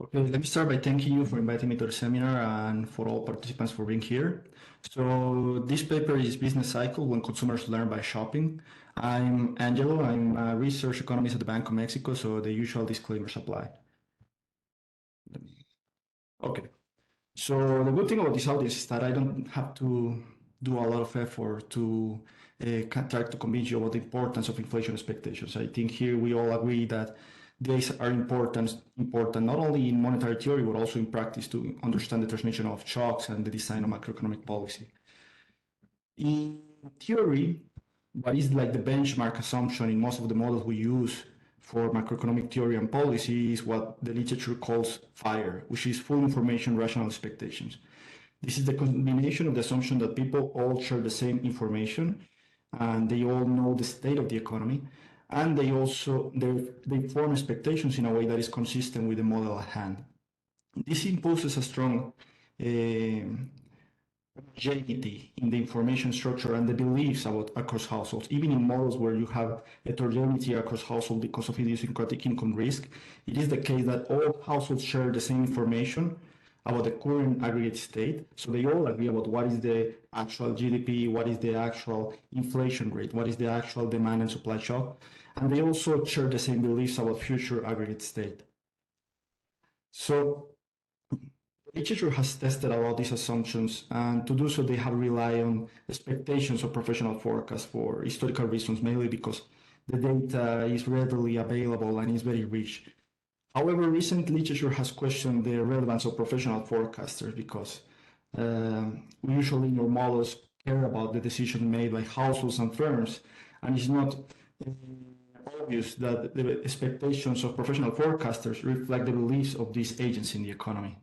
Okay, let me start by thanking you for inviting me to the seminar and for all participants for being here. So this paper is Business Cycle When Consumers Learn by Shopping. I'm Angelo, I'm a research economist at the Banco Mexico, so the usual disclaimers apply. Okay, so the good thing about this audience is that I don't have to do a lot of effort to try to convince you about the importance of inflation expectations. I think here we all agree that these are important not only in monetary theory, but also in practice to understand the transmission of shocks and the design of macroeconomic policy. In theory, what is like the benchmark assumption in most of the models we use for macroeconomic theory and policy is what the literature calls FIRE, which is full information rational expectations. This is the combination of the assumption that people all share the same information and they all know the state of the economy, and they form expectations in a way that is consistent with the model at hand. This imposes a strong homogeneity in the information structure and the beliefs across households. Even in models where you have heterogeneity across households because of idiosyncratic income risk, it is the case that all households share the same information about the current aggregate state. So they all agree about what is the actual GDP, what is the actual inflation rate, what is the actual demand and supply shock. And they also share the same beliefs about future aggregate state. So literature has tested a lot of these assumptions, and to do so, they have relied on expectations of professional forecasts for historical reasons, mainly because the data is readily available and is very rich. However, recent literature has questioned the relevance of professional forecasters because we usually in our models care about the decision made by households and firms, and it's not obvious that the expectations of professional forecasters reflect the beliefs of these agents in the economy.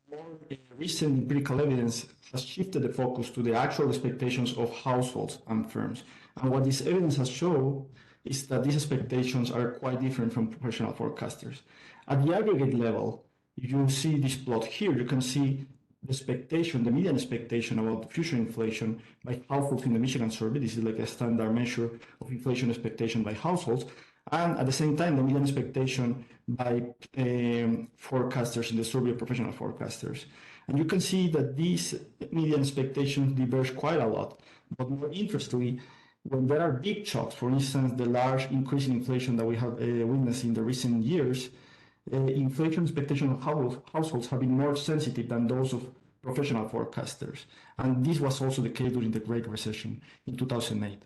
More recent empirical evidence has shifted the focus to the actual expectations of households and firms. And what this evidence has shown is that these expectations are quite different from professional forecasters. At the aggregate level, you see this plot here, you can see the expectation, the median expectation about future inflation by households in the Michigan survey. This is like a standard measure of inflation expectation by households. And at the same time, the median expectation by forecasters in the survey of professional forecasters. And you can see that these median expectations diverge quite a lot. But more interestingly, when there are big shocks, for instance, the large increase in inflation that we have witnessed in the recent years, inflation expectations of households have been more sensitive than those of professional forecasters. And this was also the case during the Great Recession in 2008.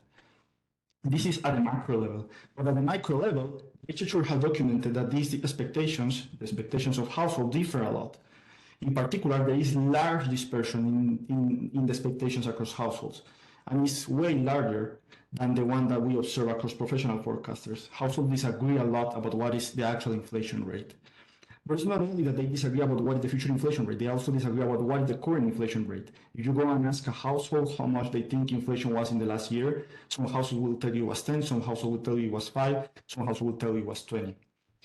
This is at a macro level, but at the micro level, literature has documented that these expectations, the expectations of households, differ a lot. In particular, there is large dispersion in the expectations across households, and it's way larger than the one that we observe across professional forecasters. Households disagree a lot about what is the actual inflation rate. But it's not only that they disagree about what is the future inflation rate, they also disagree about what is the current inflation rate. If you go and ask a household how much they think inflation was in the last year, some households will tell you it was 10, some households will tell you it was 5, some households will tell you it was 20.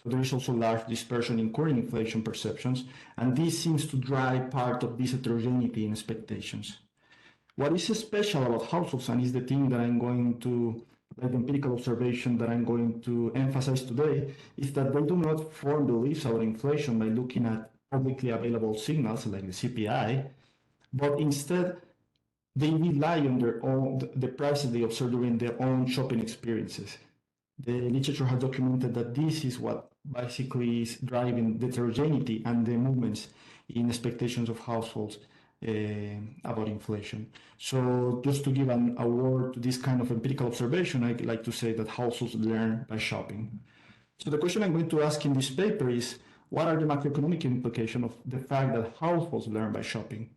So there is also large dispersion in current inflation perceptions, and this seems to drive part of this heterogeneity in expectations. What is special about households, and is the thing that I'm going to, like the empirical observation that I'm going to emphasize today, is that they do not form beliefs about inflation by looking at publicly available signals like the CPI, but instead they rely on the prices they observe during their own shopping experiences. The literature has documented that this is what basically is driving the heterogeneity and the movements in expectations of households about inflation. So just to give a word to this kind of empirical observation, I'd like to say that households learn by shopping. So the question I'm going to ask in this paper is, what are the macroeconomic implications of the fact that households learn by shopping?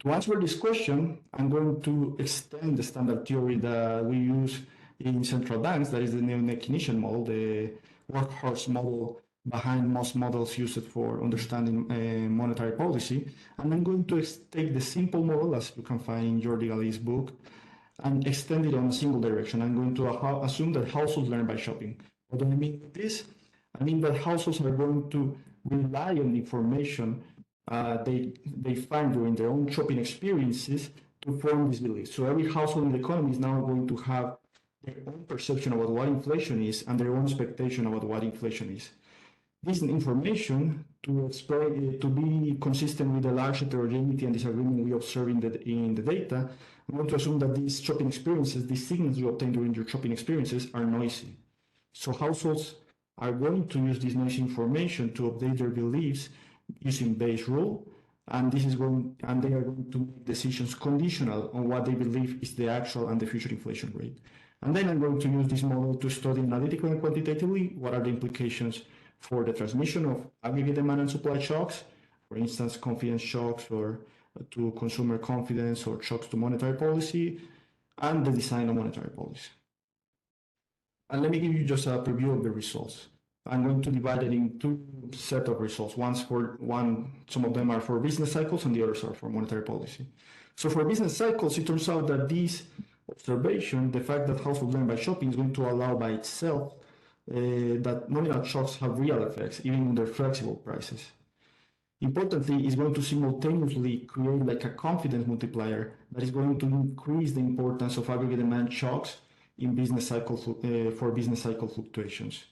To answer this question, I'm going to extend the standard theory that we use in central banks, that is the neo-Keynesian model, the workhorse model behind most models used for understanding monetary policy. And I'm going to take the simple model, as you can find in Jordi Gali's book, and extend it on a single direction. I'm going to assume that households learn by shopping. What do I mean with this? I mean that households are going to rely on the information they find during their own shopping experiences to form these beliefs. So every household in the economy is now going to have their own perception about what inflation is and their own expectation about what inflation is. This information to be consistent with the large heterogeneity and disagreement we observe in the data, we want to assume that these shopping experiences, these signals you obtain during your shopping experiences are noisy. So households are going to use this noisy information to update their beliefs using Bayes' rule, and they are going to make decisions conditional on what they believe is the actual and the future inflation rate. And then I'm going to use this model to study analytically and quantitatively what are the implications for the transmission of aggregate demand and supply shocks, for instance, confidence shocks or to consumer confidence or shocks to monetary policy, and the design of monetary policy. And let me give you just a preview of the results. I'm going to divide it in two sets of results. Some of them are for business cycles and the others are for monetary policy. So for business cycles, it turns out that this observation, the fact that households learn by shopping, is going to allow by itself that nominal shocks have real effects, even under flexible prices. Importantly, it's going to simultaneously create like a confidence multiplier that is going to increase the importance of aggregate demand shocks in business cycle for business cycle fluctuations.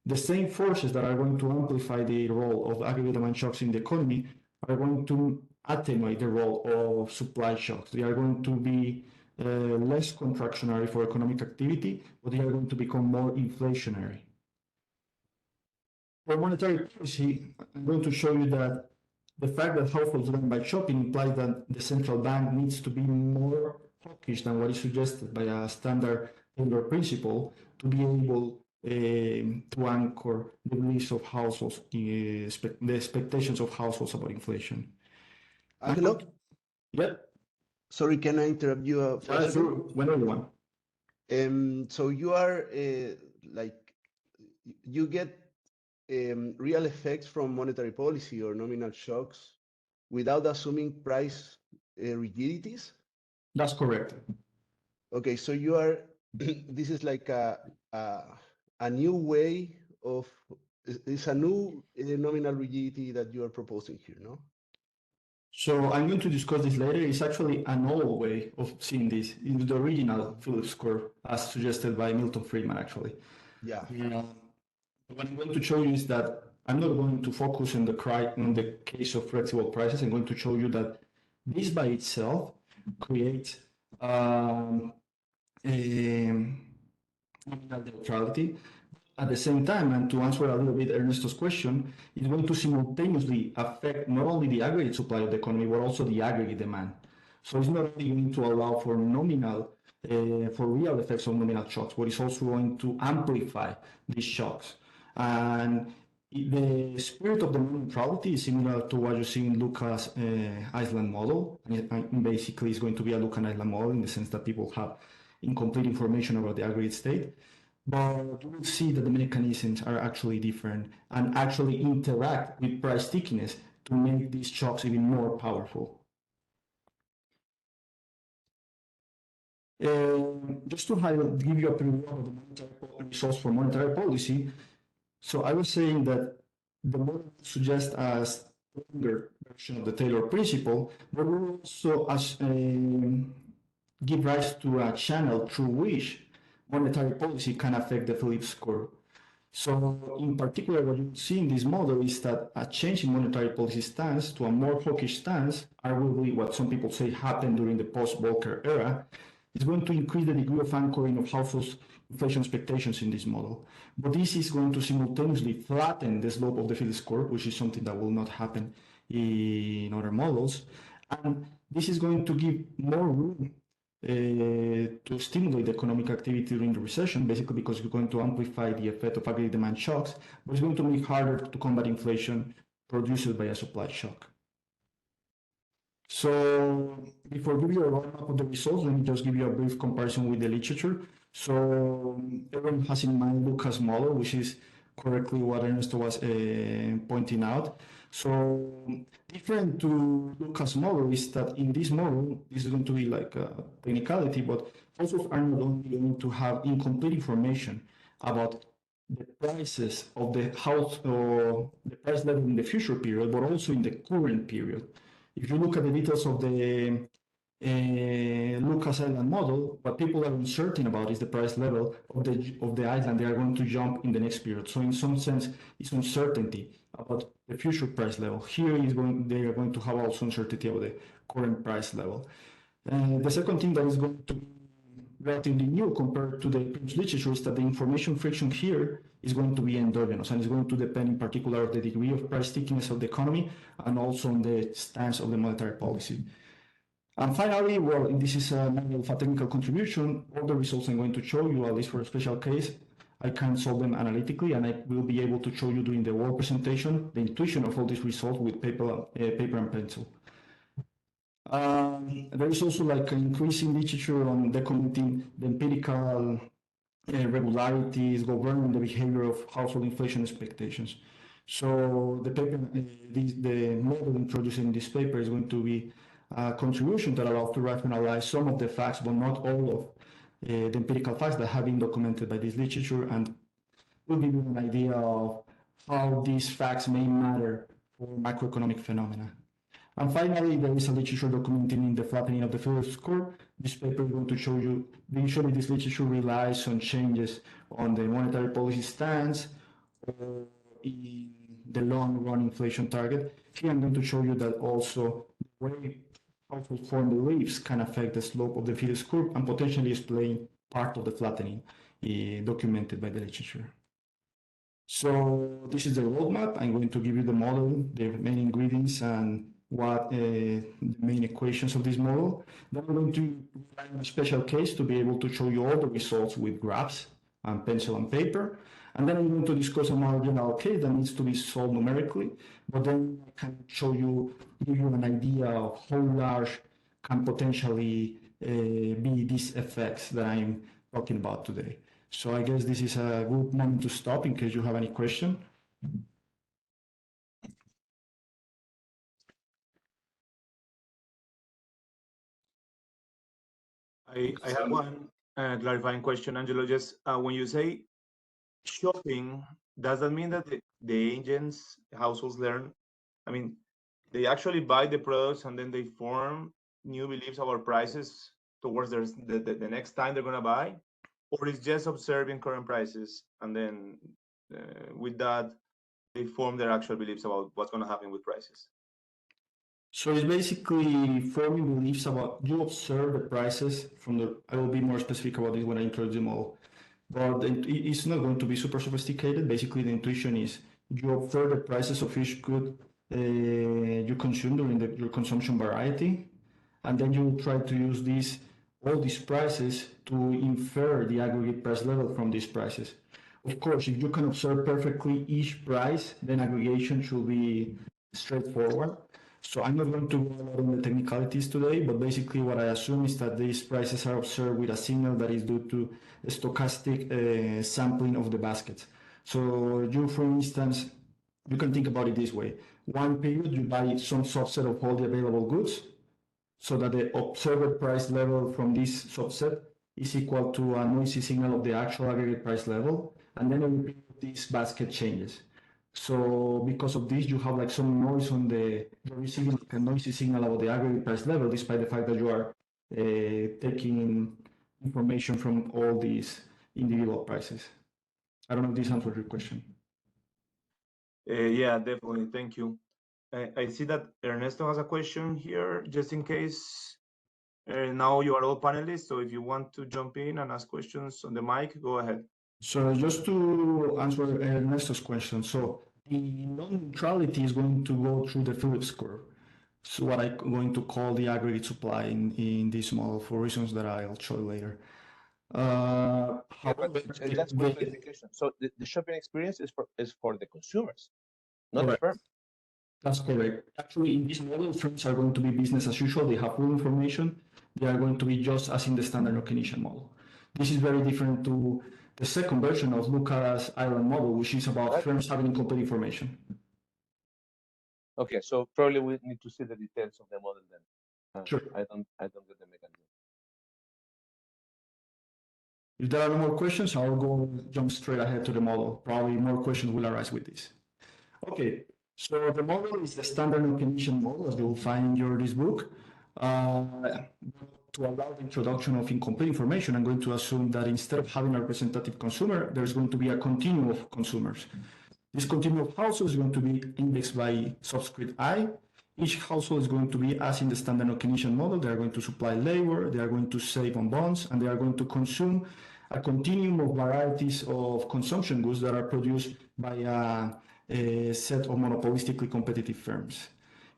The same forces that are going to amplify the role of aggregate demand shocks in the economy are going to attenuate the role of supply shocks. They are going to be less contractionary for economic activity, but they are going to become more inflationary. For monetary policy, I'm going to show you that the fact that households learn by shopping implies that the central bank needs to be more hawkish than what is suggested by a standard Taylor principle to be able to anchor the beliefs of households, the expectations of households about inflation. Angelo? Yep. Sorry, can I interrupt you for a second? Sure, whenever you want. So you are you get real effects from monetary policy or nominal shocks without assuming price rigidities? That's correct. Okay, so you are, this is like a new way of, it's a new nominal rigidity that you are proposing here, no? So I'm going to discuss this later. It's actually an old way of seeing this. It's the original Phillips curve, as suggested by Milton Friedman, actually. Yeah. What I'm going to show you is that I'm not going to focus on the case of flexible prices. I'm going to show you that this by itself creates a nominal neutrality. At the same time, and to answer a little bit Ernesto's question, it's going to simultaneously affect not only the aggregate supply of the economy, but also the aggregate demand. So it's not only going to allow for for real effects of nominal shocks, but it's also going to amplify these shocks. And the spirit of the neutrality is similar to what you see in Lucas' Island model. And basically, it's going to be a Lucas Island model in the sense that people have incomplete information about the aggregate state. But you will see that the mechanisms are actually different and actually interact with price stickiness to make these shocks even more powerful. Just to give you a preview of the monetary results for monetary policy, so I was saying that the model suggests a stronger version of the Taylor principle, but will also give rise to a channel through which monetary policy can affect the Phillips curve. So in particular, what you see in this model is that a change in monetary policy stance to a more hawkish stance, arguably what some people say happened during the post-Volcker era, is going to increase the degree of anchoring of households' inflation expectations in this model. But this is going to simultaneously flatten the slope of the Phillips curve, which is something that will not happen in other models. And this is going to give more room to stimulate economic activity during the recession, basically because you're going to amplify the effect of aggregate demand shocks, but it's going to make it harder to combat inflation produced by a supply shock. So before giving you a roundup of the results, let me just give you a brief comparison with the literature. So everyone has in mind Lucas' model, which is correctly what Ernesto was pointing out. So different to Lucas' model is that in this model, this is going to be like a technicality, but households are not only going to have incomplete information about the prices of the house or the price level in the future period, but also in the current period. If you look at the details of the Lucas Island model, what people are uncertain about is the price level of the island they are going to jump in the next period. So in some sense, it's uncertainty about the future price level. Here is going they are going to have also uncertainty about the current price level. The second thing that is going to be relatively new compared to the previous literature is that the information friction here is going to be endogenous and is going to depend in particular on the degree of price stickiness of the economy and also on the stance of the monetary policy. And finally, well, this is a model of a technical contribution. All the results I'm going to show you, at least for a special case, I can solve them analytically, and I will be able to show you during the whole presentation the intuition of all these results with paper and pencil. There is also like an increasing literature on documenting the empirical regularities governing the behavior of household inflation expectations. So the paper, the model introduced in this paper is going to be a contribution that allows to rationalize some of the facts, but not all of the empirical facts that have been documented by this literature, and will give you an idea of how these facts may matter for macroeconomic phenomena. And finally, there is a literature documenting the flattening of the Phillips curve. This paper is going to show you, usually this literature relies on changes on the monetary policy stance or in the long-run inflation target. Here I'm going to show you that also the way household form beliefs can affect the slope of the Phillips curve and potentially explain part of the flattening documented by the literature. So this is the roadmap. I'm going to give you the model, the main ingredients, and what the main equations of this model. Then I'm going to rely on a special case to be able to show you all the results with graphs and pencil and paper. And then I'm going to discuss a more general case that needs to be solved numerically, but then I can show you, give you an idea of how large can potentially be these effects that I'm talking about today. So I guess this is a good moment to stop in case you have any question. I have one clarifying question, Angelo. Just when you say shopping, does that mean that the agents, households learn? I mean, they actually buy the products and then they form new beliefs about prices towards the next time they're going to buy? Or it's just observing current prices and then with that, they form their actual beliefs about what's going to happen with prices? So it's basically forming beliefs about, you observe the prices from the, I will be more specific about this when I introduce the model, but it's not going to be super sophisticated. Basically, the intuition is you observe the prices of each good you consume during your consumption variety, and then you try to use all these prices to infer the aggregate price level from these prices. Of course, if you can observe perfectly each price, then aggregation should be straightforward. So I'm not going to go a lot in the technicalities today, but basically what I assume is that these prices are observed with a signal that is due to a stochastic sampling of the baskets. So you, for instance, you can think about it this way. One period, you buy some subset of all the available goods, so that the observed price level from this subset is equal to a noisy signal of the actual aggregate price level, and then every period this basket changes. So because of this, you have like some noise on you're receiving like a noisy signal about the aggregate price level, despite the fact that you are taking information from all these individual prices. I don't know if this answers your question. Yeah, definitely. Thank you. I see that Ernesto has a question here, just in case. Now you are all panelists, so if you want to jump in and ask questions on the mic, go ahead. So just to answer Ernesto's question, so the non-neutrality is going to go through the Phillips curve. So what I'm going to call the aggregate supply in this model for reasons that I'll show later. That's for clarification. So the shopping experience is for the consumers, not the firm. That's correct. Actually, in this model, firms are going to be business as usual. They have full information. They are going to be just as in the standard recognition model. This is very different to the second version of Lucas Island model, which is about firms having incomplete information. Okay, so probably we need to see the details of the model then. Sure. I don't get the mechanism. If there are no more questions, I'll jump straight ahead to the model. Probably more questions will arise with this. Okay, so the model is the standard recognition model, as you'll find in this book. To allow the introduction of incomplete information, I'm going to assume that instead of having a representative consumer, there's going to be a continuum of consumers. This continuum of households is going to be indexed by subscript I. Each household is going to be, as in the standard no-commission model, they are going to supply labor, they are going to save on bonds, and they are going to consume a continuum of varieties of consumption goods that are produced by a set of monopolistically competitive firms.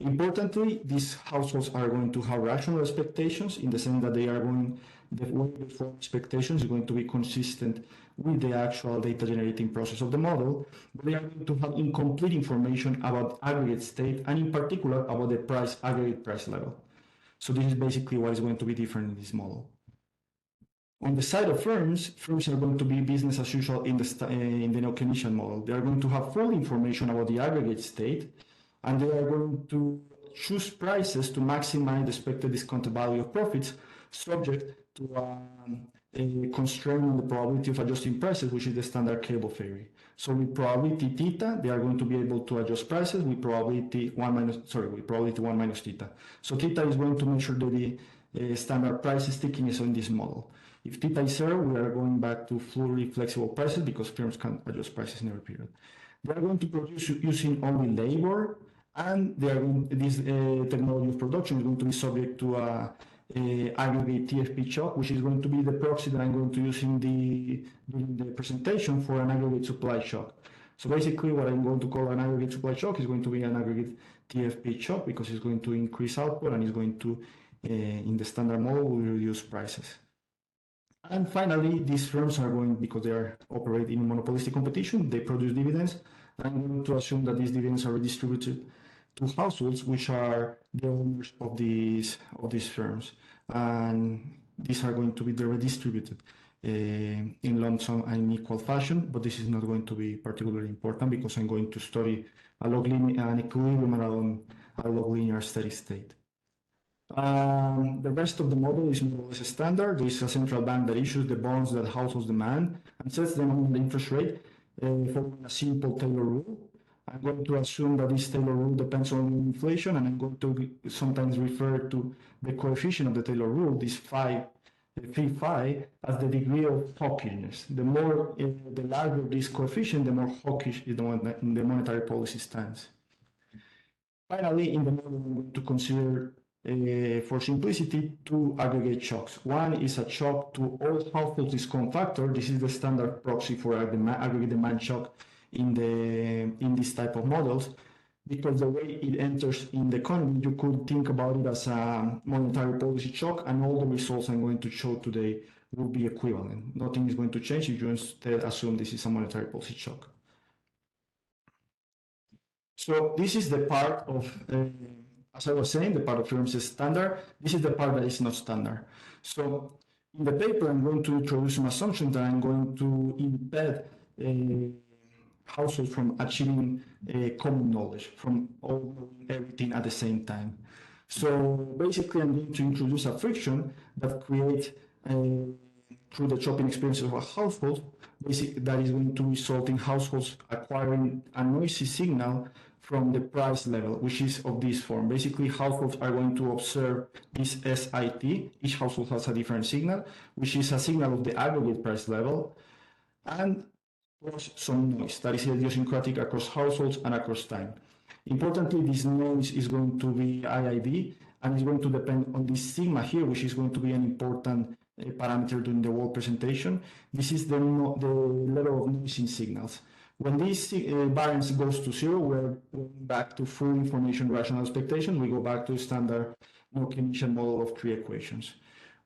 Importantly, these households are going to have rational expectations in the sense that they are going, the way they form expectations is going to be consistent with the actual data generating process of the model. They are going to have incomplete information about aggregate state and in particular about the aggregate price level. So this is basically what is going to be different in this model. On the side of firms are going to be business as usual in the no-commission model. They are going to have full information about the aggregate state, and they are going to choose prices to maximize the expected discounted value of profits, subject to a constraint on the probability of adjusting prices, which is the standard cable theory. So with probability theta, they are going to be able to adjust prices with probability 1 minus theta. So theta is going to measure the standard price stickiness in this model. If theta is 0, we are going back to fully flexible prices because firms can adjust prices in every period. They are going to produce using only labor, and this technology of production is going to be subject to a aggregate TFP shock, which is going to be the proxy that I'm going to use during the presentation for an aggregate supply shock. So basically what I'm going to call an aggregate supply shock is going to be an aggregate TFP shock because it's going to increase output and it's going to, in the standard model, will reduce prices. And finally, these firms are going, because they are operating in monopolistic competition, they produce dividends. I'm going to assume that these dividends are redistributed to households, which are the owners of these firms, and these are going to be redistributed in lump sum and in equal fashion. But this is not going to be particularly important because I'm going to study an equilibrium around a log linear steady state. The rest of the model is more or less standard. There is a central bank that issues the bonds that households demand and sets them on the interest rate following a simple Taylor rule. I'm going to assume that this Taylor rule depends on inflation, and I'm going to sometimes refer to the coefficient of the Taylor rule, this phi, as the degree of hawkishness. The larger this coefficient, the more hawkish is the monetary policy stance. Finally, in the model, I'm going to consider, for simplicity, two aggregate shocks. One is a shock to all household discount factor. This is the standard proxy for aggregate demand shock in this type of models, because the way it enters in the economy, you could think about it as a monetary policy shock, and all the results I'm going to show today will be equivalent. Nothing is going to change if you instead assume this is a monetary policy shock. So this is the part of, as I was saying, the part of firms is standard. This is the part that is not standard. So in the paper, I'm going to introduce some assumptions that I'm going to embed households from achieving common knowledge, from all knowing everything at the same time. So basically, I'm going to introduce a friction that creates, through the shopping experiences of a household, that is going to result in households acquiring a noisy signal from the price level, which is of this form. Basically, households are going to observe this SIT. Each household has a different signal, which is a signal of the aggregate price level, and plus some noise that is idiosyncratic across households and across time. Importantly, this noise is going to be IID, and it's going to depend on this sigma here, which is going to be an important parameter during the whole presentation. This is the level of noise in signals. When this variance goes to 0, we're going back to full information rational expectation. We go back to standard no-commission model of 3 equations.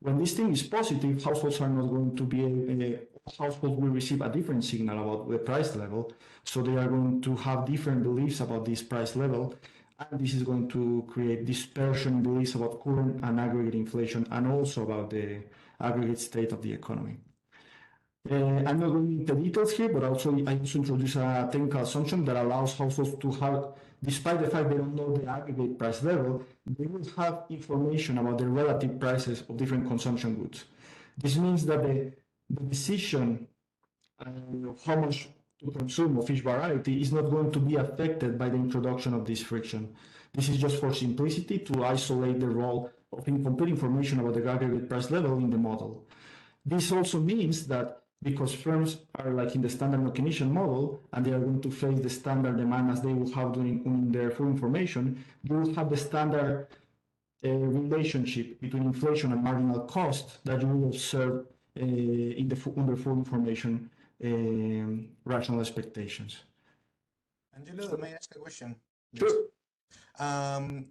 When this thing is positive, households are not going to be, households will receive a different signal about the price level. So they are going to have different beliefs about this price level. And this is going to create dispersion in beliefs about current and aggregate inflation, and also about the aggregate state of the economy. I'm not going into details here, but I also introduce a technical assumption that allows households to have, despite the fact they don't know the aggregate price level, they will have information about the relative prices of different consumption goods. This means that the decision of how much to consume of each variety is not going to be affected by the introduction of this friction. This is just for simplicity to isolate the role of incomplete information about the aggregate price level in the model. This also means that because firms are like in the standard recognition model and they are going to face the standard demand as they will have in their full information, you will have the standard relationship between inflation and marginal cost that you will observe under full information rational expectations. Angelo, may I ask a question? Sure.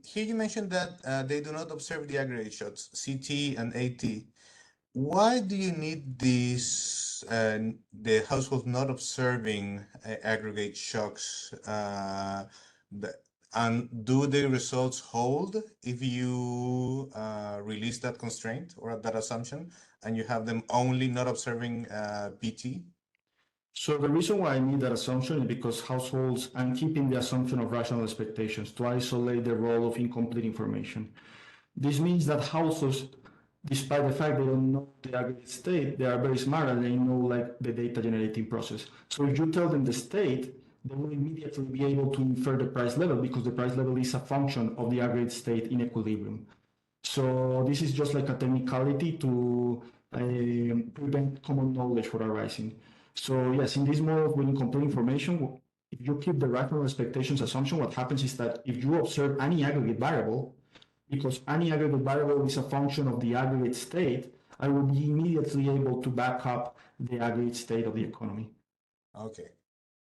Here you mentioned that they do not observe the aggregate shocks, CT and AT. Why do you need these, the household not observing aggregate shocks? And do the results hold if you release that constraint or that assumption and you have them only not observing PT? So the reason why I need that assumption is because households, I'm keeping the assumption of rational expectations to isolate the role of incomplete information. This means that households, despite the fact they don't know the aggregate state, they are very smart and they know like the data generating process. So if you tell them the state, they will immediately be able to infer the price level because the price level is a function of the aggregate state in equilibrium. So this is just like a technicality to prevent common knowledge from arising. So yes, in this model with incomplete information, if you keep the rational expectations assumption, what happens is that if you observe any aggregate variable, because any aggregate variable is a function of the aggregate state, I will be immediately able to back up the aggregate state of the economy. Okay.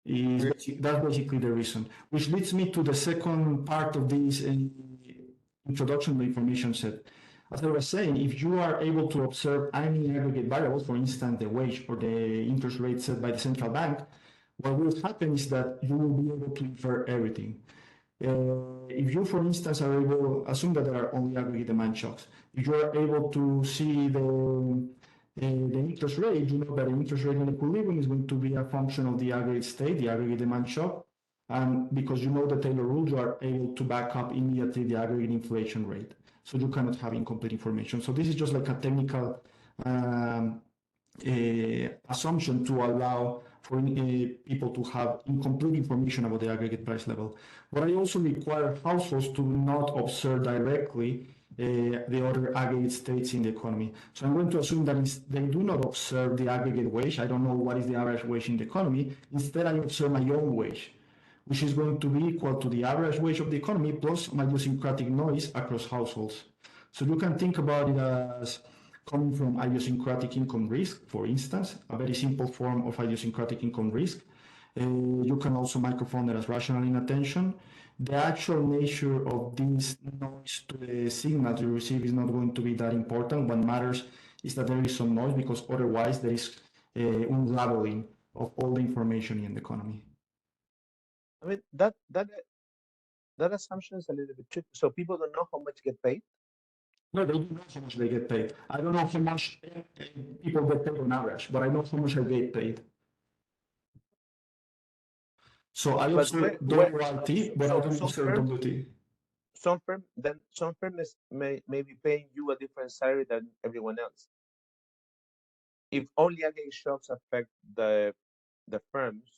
That's basically the reason. Which leads me to the second part of this introduction to the information set. As I was saying, if you are able to observe any aggregate variable, for instance, the wage or the interest rate set by the central bank, what will happen is that you will be able to infer everything. If you, for instance, are able, assume that there are only aggregate demand shocks. If you are able to see the interest rate, you know that the interest rate in equilibrium is going to be a function of the aggregate state, the aggregate demand shock, and because you know the Taylor rule, you are able to back up immediately the aggregate inflation rate. So you cannot have incomplete information. So this is just like a technical assumption to allow for people to have incomplete information about the aggregate price level. But I also require households to not observe directly the other aggregate states in the economy. So I'm going to assume that they do not observe the aggregate wage. I don't know what is the average wage in the economy. Instead, I observe my own wage, which is going to be equal to the average wage of the economy plus my idiosyncratic noise across households. So you can think about it as coming from idiosyncratic income risk, for instance, a very simple form of idiosyncratic income risk. You can also microphone it as rational inattention. The actual nature of this noise to the signal you receive is not going to be that important. What matters is that there is some noise because otherwise there is unraveling of all the information in the economy. I mean, that assumption is a little bit tricky. So people don't know how much get paid. No, they do know how much they get paid. I don't know how much people get paid on average, but I know how much I get paid. So I observe WRT, but I don't observe WT. Some firms may be paying you a different salary than everyone else. If only aggregate shocks affect the firms,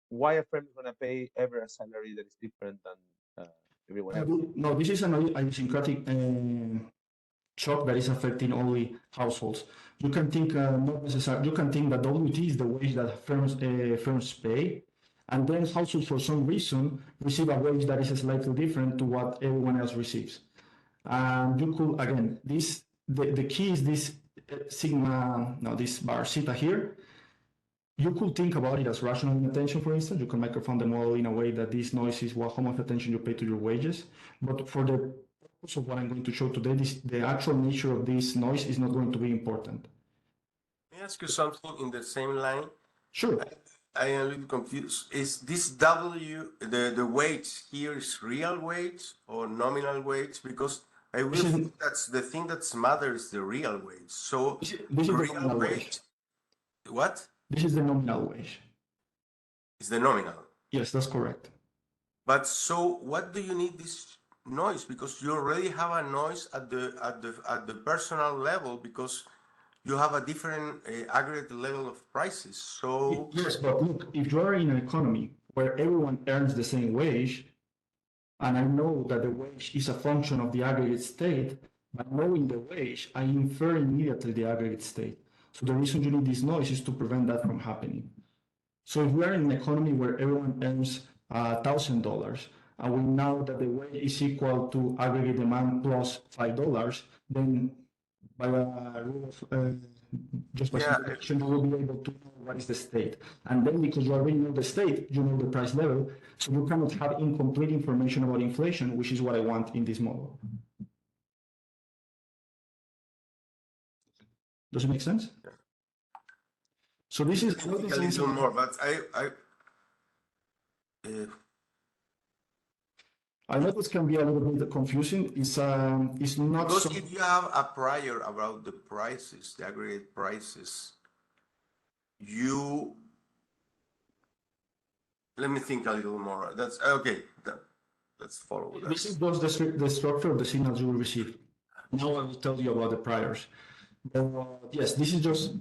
why a firm is going to pay ever a salary that is different than everyone else? No, this is an idiosyncratic shock that is affecting only households. You can think not necessarily. You can think that WT is the wage that firms pay, and then households for some reason receive a wage that is slightly different to what everyone else receives. And you could again the key is this sigma. No, this bar theta here. You could think about it as rational inattention, for instance. You can microphone the model in a way that this noise is how much attention you pay to your wages. But for the purpose of what I'm going to show today, the actual nature of this noise is not going to be important. May I ask you something in the same line? Sure. I am a little confused. Is this W, the wage here is real wage or nominal wage? Because I will think that's the thing that matters, the real wage. So this is real the nominal wage. What? This is the nominal wage. It's the nominal. Yes, that's correct. But so what do you need this noise? Because you already have a noise at the personal level because you have a different aggregate level of prices. So yes, but look, if you are in an economy where everyone earns the same wage, and I know that the wage is a function of the aggregate state, by knowing the wage, I infer immediately the aggregate state. So the reason you need this noise is to prevent that from happening. So if we are in an economy where everyone earns $1,000, and we know that the wage is equal to aggregate demand plus $5, then by a rule of just by simplification, you will be able to know what is the state. And then because you already know the state, you know the price level, so you cannot have incomplete information about inflation, which is what I want in this model. Does it make sense? So this is a little more, but I know this can be a little bit confusing. It's not because so. if you have a prior about the prices, the aggregate prices, let me think a little more. That's okay. Let's follow that. This is just the structure of the signals you will receive. Now I will tell you about the priors. Yes, this is just.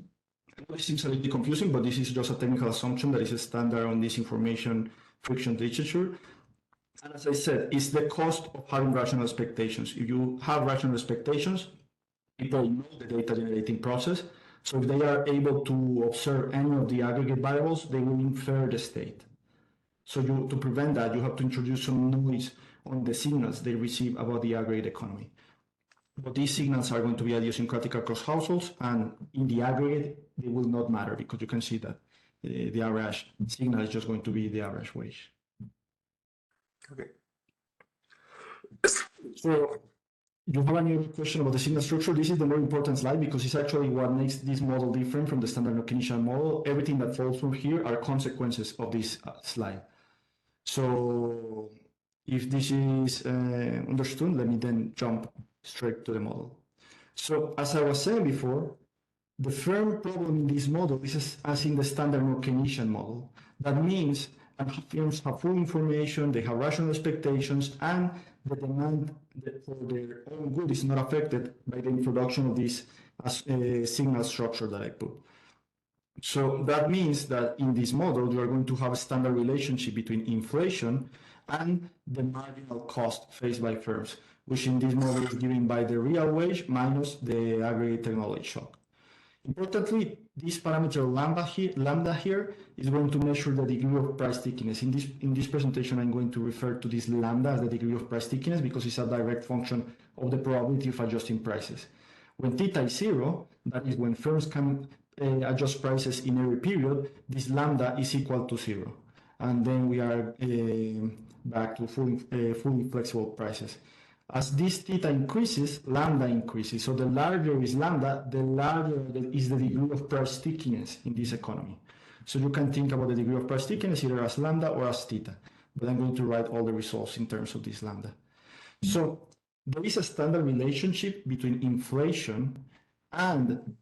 It seems a little bit confusing, but this is just a technical assumption that is a standard on this information friction literature. And as I said, it's the cost of having rational expectations. If you have rational expectations, people know the data generating process. So if they are able to observe any of the aggregate variables, they will infer the state. So to prevent that, you have to introduce some noise on the signals they receive about the aggregate economy. But these signals are going to be idiosyncratic across households, and in the aggregate, they will not matter because you can see that the average signal is just going to be the average wage. Okay. So you have any other question about the signal structure? This is the more important slide because it's actually what makes this model different from the standard Keynesian model. Everything that falls from here are consequences of this slide. So if this is understood, let me then jump straight to the model. So as I was saying before, the firm problem in this model is as in the standard Keynesian model. That means firms have full information, they have rational expectations, and the demand for their own good is not affected by the introduction of this signal structure that I put. So that means that in this model, you are going to have a standard relationship between inflation and the marginal cost faced by firms, which in this model is given by the real wage minus the aggregate technology shock. Importantly, this parameter lambda here is going to measure the degree of price stickiness. In this presentation, I'm going to refer to this lambda as the degree of price stickiness because it's a direct function of the probability of adjusting prices. When theta is 0, that is when firms can adjust prices in every period, this lambda is equal to 0. And then we are back to fully flexible prices. As this theta increases, lambda increases. So the larger is lambda, the larger is the degree of price stickiness in this economy. So you can think about the degree of price stickiness either as lambda or as theta. But I'm going to write all the results in terms of this lambda. So there is a standard relationship between inflation and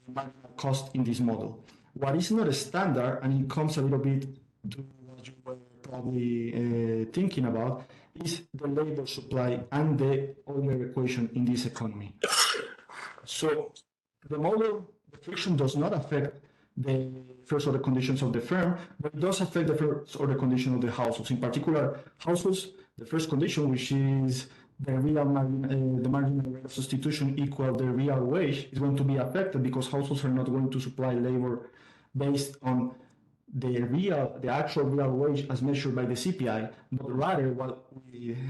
marginal cost in this model. What is not a standard, and it comes a little bit to what you were probably thinking about, is the labor supply and the Euler equation in this economy. So the model, the friction does not affect the first order conditions of the firm, but it does affect the first order condition of the households. In particular, households, the first condition, which is the real the marginal rate of substitution equal the real wage, is going to be affected because households are not going to supply labor based on the actual real wage as measured by the CPI, but rather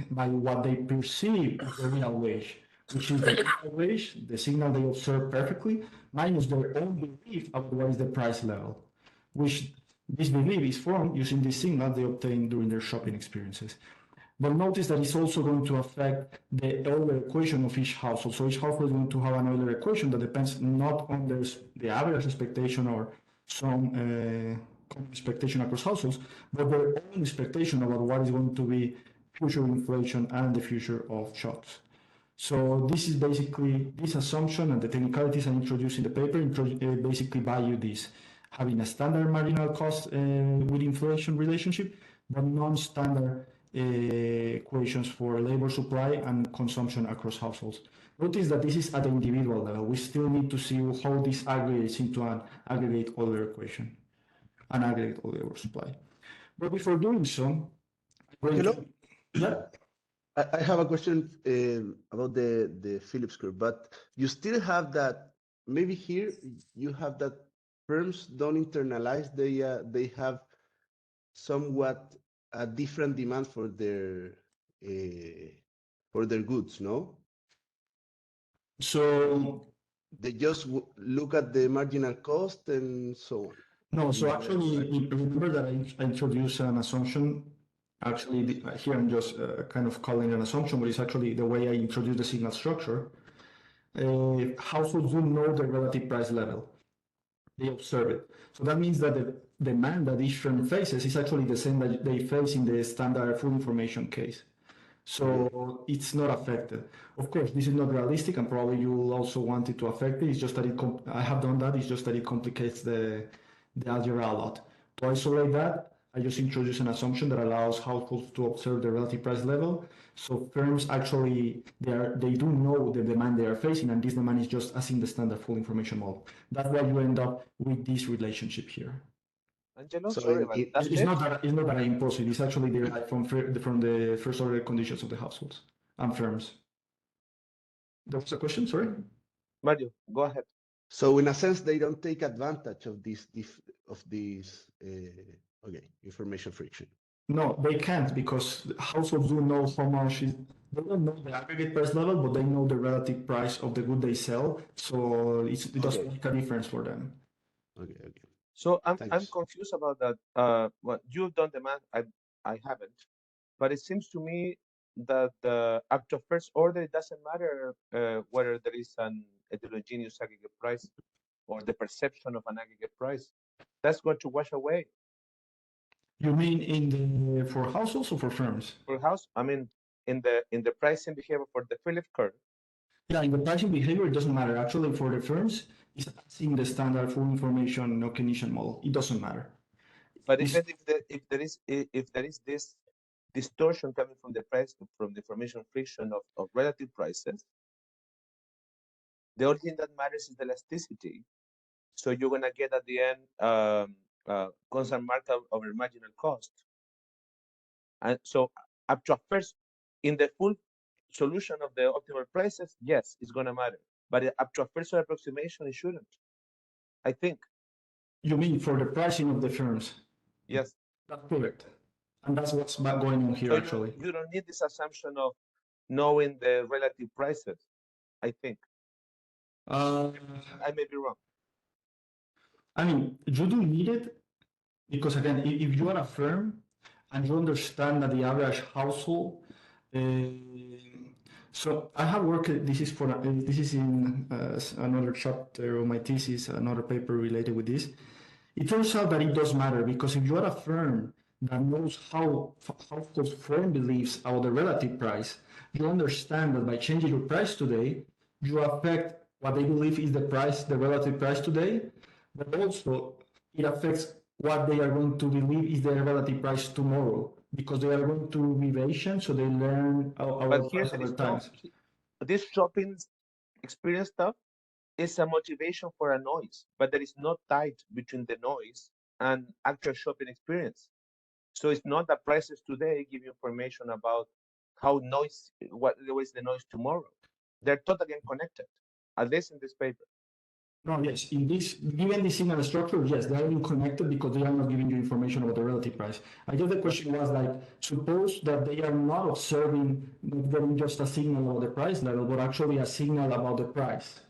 by what they perceive as the real wage, which is the real wage, the signal they observe perfectly, minus their own belief about what is the price level, which this belief is formed using the signal they obtain during their shopping experiences. But notice that it's also going to affect the Euler equation of each household. So each household is going to have an Euler equation that depends not on the average expectation or some common expectation across households, but their own expectation about what is going to be future inflation and the future of shocks. So this is basically this assumption, and the technicalities I introduced in the paper basically value this, having a standard marginal cost with inflation relationship, but non-standard equations for labor supply and consumption across households. Notice that this is at the individual level. We still need to see how this aggregates into an aggregate Euler equation, an aggregate Euler labor supply. But before doing so, Hello? yeah. I have a question about the Phillips curve, but you still have that. Maybe here you have that firms don't internalize. They have somewhat a different demand for their goods. No, So they just look at the marginal cost and so on. no, so Am I actually, right? remember that I introduced an assumption. Actually, here I'm just kind of calling an assumption, but it's actually the way I introduce the signal structure. Households do know the relative price level. They observe it. So that means that the demand that each firm faces is actually the same that they face in the standard full information case. So it's not affected. Of course, this is not realistic, and probably you will also want it to affect it. It's just that I have done that. It's just that it complicates the algebra a lot. To isolate that, I just introduce an assumption that allows households to observe the relative price level. So firms actually they do know the demand they are facing, and this demand is just as in the standard full information model. That's why you end up with this relationship here. Angelo, So sorry, in- but in- that's It's it. not that I impose it. It's actually derived from the first order conditions of the households and firms. There was a question, sorry? Mario, go ahead. So in a sense, they don't take advantage of this information friction. No, they can't because households do know how much is. They don't know the aggregate price level, but they know the relative price of the good they sell. So it doesn't Okay. make a difference for them. Okay. So I'm Thanks. confused about that. Well, you've done the math. I haven't, but it seems to me that up to first order, it doesn't matter whether there is an heterogeneous aggregate price or the perception of an aggregate price. That's going to wash away. You mean for households or for firms? For house, I mean, in the pricing behavior for the Phillips curve. Yeah, in the pricing behavior, it doesn't matter. Actually, for the firms, it's in the standard full information recognition model. It doesn't matter. But It's- even if there is this distortion coming from the price from the information friction of relative prices, the only thing that matters is the elasticity. So you're gonna get at the end constant markup over marginal cost. And so up to a first in the full solution of the optimal prices, yes, it's gonna matter. But up to a first approximation, it shouldn't. I think. You mean for the pricing of the firms? Yes. That's correct. And that's what's going on here, So actually. you don't need this assumption of knowing the relative prices, I think. I may be wrong. I mean, you do need it because, again, if you are a firm and you understand that the average household, so I have worked. This is in another chapter of my thesis, another paper related with this. It turns out that it does matter because if you are a firm that knows how households firm believes about the relative price, you understand that by changing your price today, you affect what they believe is the price, the relative price today, but also it affects what they are going to believe is their relative price tomorrow because they are going to be patient, so they learn our But here price there over is time. this shopping experience stuff is a motivation for a noise, but there is no tie between the noise and actual shopping experience. So it's not that prices today give you information about how what is the noise tomorrow. They're totally unconnected, at least in this paper. No, yes, in this, given the signal structure, yes, they are connected because they are not giving you information about the relative price. I guess the question was like, suppose that they are not observing, not getting just a signal about the price level, but actually a signal about the price.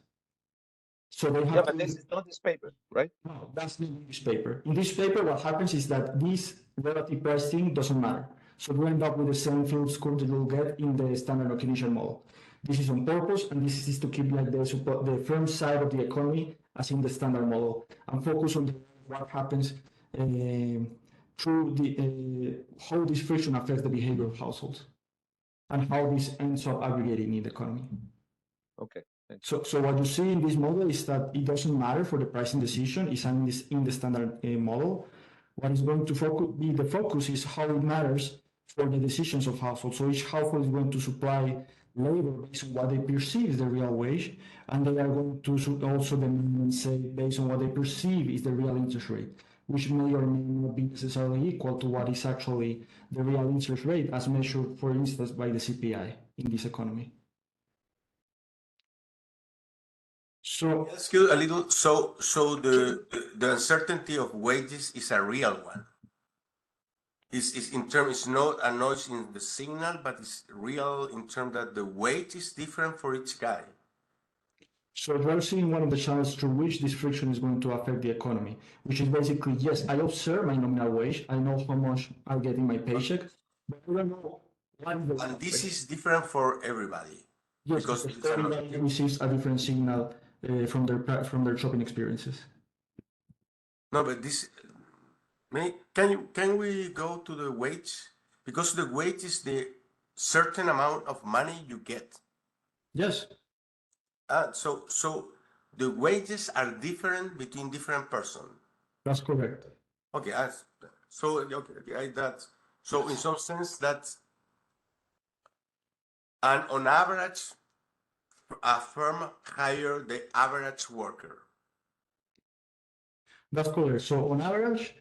So they Yeah, have but to. this is not this paper, right? No, that's not in this paper. In this paper, what happens is that this relative price thing doesn't matter. So you end up with the same Phillips curve that you'll get in the standard recognition model. This is on purpose, and this is to keep like the firm side of the economy as in the standard model, and focus on what happens through how this friction affects the behavior of households, and how this ends up aggregating in the economy. Okay. So what you see in this model is that it doesn't matter for the pricing decision. It's in the standard model. What is going to be the focus is how it matters for the decisions of households. So each household is going to supply labor based on what they perceive is the real wage, and they are going to also demand, say, based on what they perceive is the real interest rate. which may or may not be necessarily equal to what is actually the real interest rate as measured, for instance, by the CPI in this economy. So Ask you a little. So the uncertainty of wages is a real one. Is in terms, it's not a noise in the signal, but it's real in terms that the weight is different for each guy. So you're seeing one of the channels through which this friction is going to affect the economy, which is basically, yes, I observe my nominal wage, I know how much I get in my paycheck, but I don't know what is the And this is different for everybody. yes, because because it's an everybody receives a different signal from their shopping experiences. No, but this, can we go to the wage? Because the wage is the certain amount of money you get. Yes, So the wages are different between different persons. that's correct. Okay, so in some sense that's, and on average, a firm hire the average worker. That's correct. So on average,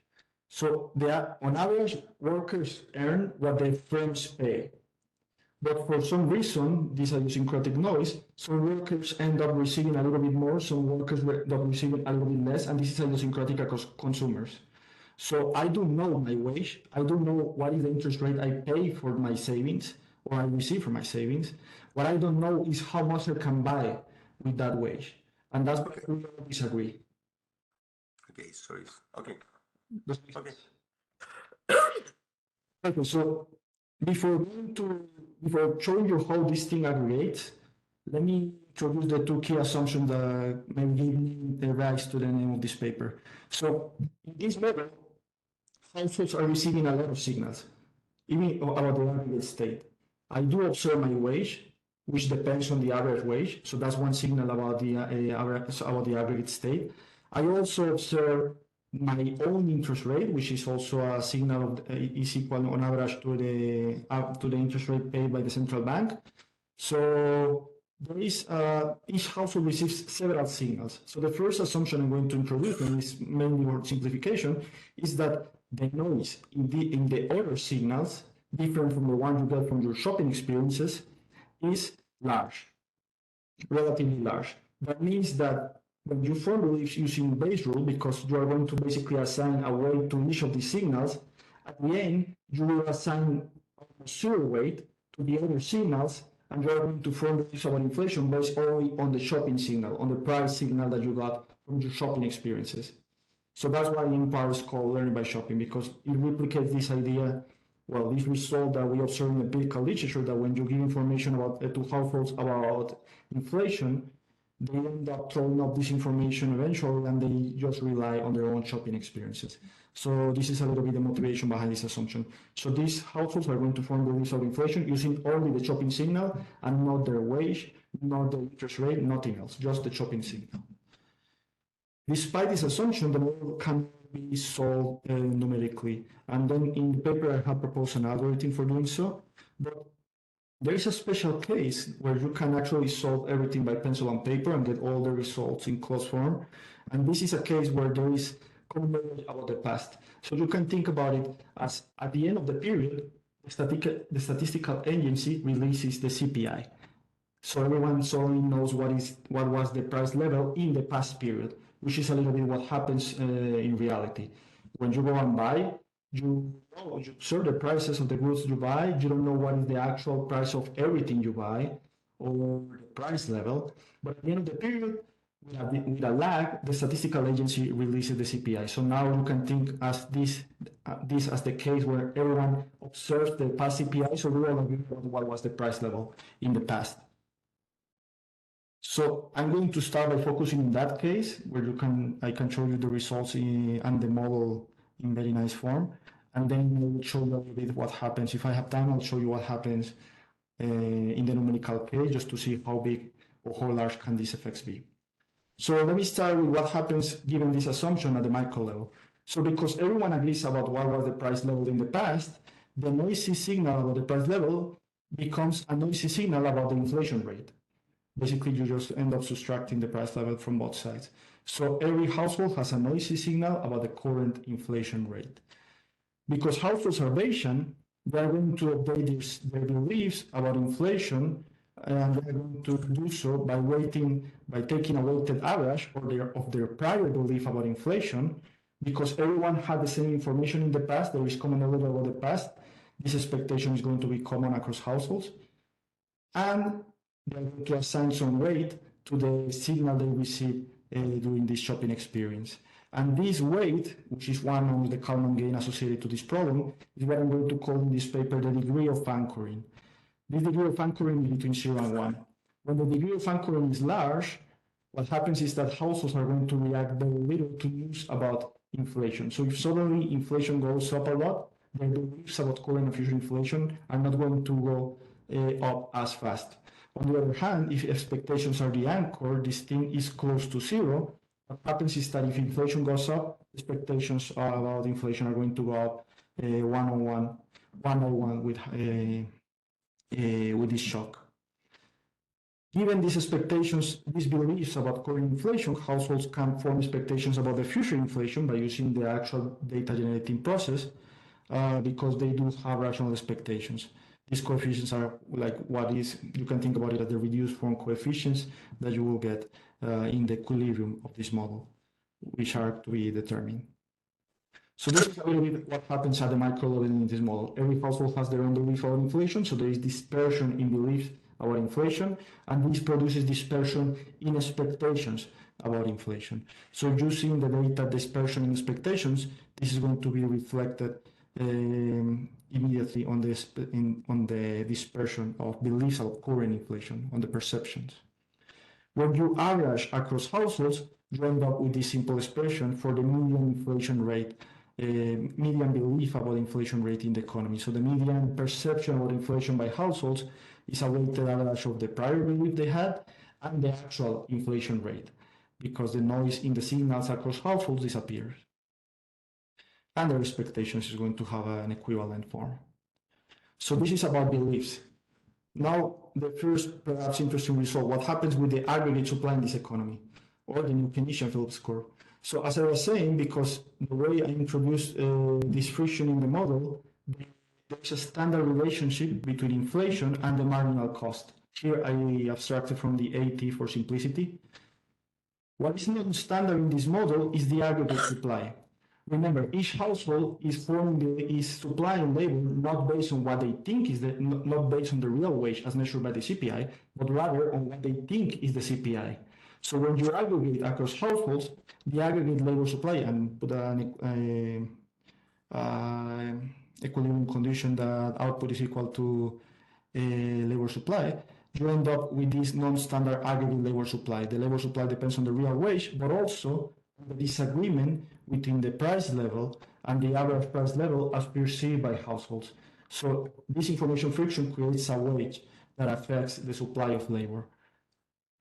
workers earn what the firms pay. But for some reason, this idiosyncratic noise, some workers end up receiving a little bit more, some workers end up receiving a little bit less, and this is idiosyncratic across consumers. So I do know my wage, I do know what is the interest rate I pay for my savings, or I receive for my savings. What I don't know is how much I can buy with that wage. And that's where we all disagree. Okay, sorry. Okay. Okay. Okay, so before showing you how this thing aggregates, let me introduce the two key assumptions that may give the rise to the name of this paper. So in this model, households are receiving a lot of signals, even about the aggregate state. I do observe my wage, which depends on the average wage. So that's one signal about the aggregate state. I also observe my own interest rate, which is also a signal of is equal on average to the interest rate paid by the central bank. So there is each household receives several signals. So the first assumption I'm going to introduce, and is mainly for simplification, is that the noise in the other signals, different from the one you get from your shopping experiences, is large, relatively large. That means that when you formulate using base rule, because you are going to basically assign a weight to each of these signals, at the end, you will assign zero weight to the other signals, and you are going to formulate about inflation based only on the shopping signal, on the price signal that you got from your shopping experiences. So that's why IMPAR is called learning by shopping, because it replicates this idea, well, this result that we observe in the empirical literature, that when you give information about to households about inflation, they end up throwing up this information eventually, and they just rely on their own shopping experiences. So this is a little bit the motivation behind this assumption. So these households are going to form the list of inflation using only the shopping signal and not their wage, not the interest rate, nothing else, just the shopping signal. Despite this assumption, the model can be solved numerically. And then in the paper, I have proposed an algorithm for doing so. But there is a special case where you can actually solve everything by pencil and paper and get all the results in closed form. And this is a case where there is common knowledge about the past. So you can think about it as at the end of the period, the statistical agency releases the CPI. So everyone suddenly knows what was the price level in the past period, which is a little bit what happens in reality. When you go and buy, you observe the prices of the goods you buy. You don't know what is the actual price of everything you buy or the price level. But at the end of the period, with a lag, the statistical agency releases the CPI. So now you can think as this as the case where everyone observes the past CPI, so we all agree on what was the price level in the past. So I'm going to start by focusing in that case where I can show you the results and the model in very nice form. And then I will show you a little bit what happens. If I have time, I'll show you what happens in the numerical case, just to see how big or how large can these effects be. So let me start with what happens given this assumption at the micro level. So because everyone agrees about what was the price level in the past, the noisy signal about the price level becomes a noisy signal about the inflation rate. Basically, you just end up subtracting the price level from both sides. So every household has a noisy signal about the current inflation rate. Because households are Bayesian, they are going to update their beliefs about inflation, and they are going to do so by taking a weighted average of their prior belief about inflation. Because everyone had the same information in the past, there is common knowledge about the past. This expectation is going to be common across households, and they're going to assign some weight to the signal they receive during this shopping experience. And this weight, which is one of the Kalman gain associated to this problem, is what I'm going to call in this paper the degree of anchoring. This degree of anchoring is between 0 and 1. When the degree of anchoring is large, what happens is that households are going to react very little to news about inflation. So if suddenly inflation goes up a lot, their beliefs about current and future inflation are not going to go up as fast. On the other hand, if expectations are the anchor, this thing is close to 0. What happens is that if inflation goes up, expectations about inflation are going to go up one by one with this shock. Given these expectations, these beliefs about current inflation, households can form expectations about the future inflation by using the actual data generating process because they do have rational expectations. These coefficients are like you can think about it as the reduced form coefficients that you will get in the equilibrium of this model, which are to be determined. So this is a little bit what happens at the micro level in this model. Every household has their own belief about inflation, so there is dispersion in beliefs about inflation, and this produces dispersion in expectations about inflation. So using the data dispersion in expectations, this is going to be reflected immediately on the dispersion of beliefs of current inflation, on the perceptions. When you average across households, you end up with this simple expression for the median inflation rate, median belief about inflation rate in the economy. So the median perception about inflation by households is a weighted average of the prior belief they had and the actual inflation rate, because the noise in the signals across households disappears. And their expectations is going to have an equivalent form. So this is about beliefs. Now, the first perhaps interesting result, what happens with the aggregate supply in this economy, or the new Keynesian-Phillips curve. So as I was saying, because the way I introduced this friction in the model, there's a standard relationship between inflation and the marginal cost. Here I abstracted from the AT for simplicity. What is not standard in this model is the aggregate supply. Remember, each household is supplying labor not based on what they think is not based on the real wage as measured by the CPI, but rather on what they think is the CPI. So when you aggregate across households, the aggregate labor supply and put an equilibrium condition that output is equal to labor supply, you end up with this non-standard aggregate labor supply. The labor supply depends on the real wage, but also on the disagreement between the price level and the average price level as perceived by households. So this information friction creates a wage that affects the supply of labor.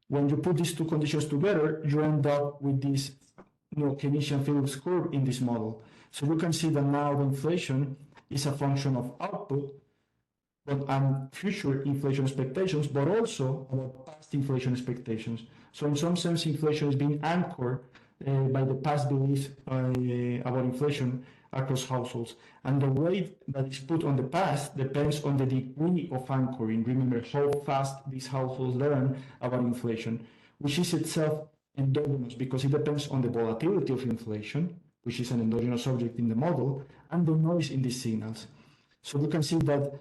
When you put these two conditions together, you end up with this Keynesian-Phillips curve in this model. So you can see that now the inflation is a function of output and future inflation expectations, but also about past inflation expectations. So in some sense, inflation is being anchored by the past beliefs about inflation across households. And the weight that is put on the past depends on the degree of anchoring. Remember how fast these households learn about inflation, which is itself endogenous because it depends on the volatility of inflation, which is an endogenous object in the model, and the noise in these signals. So you can see that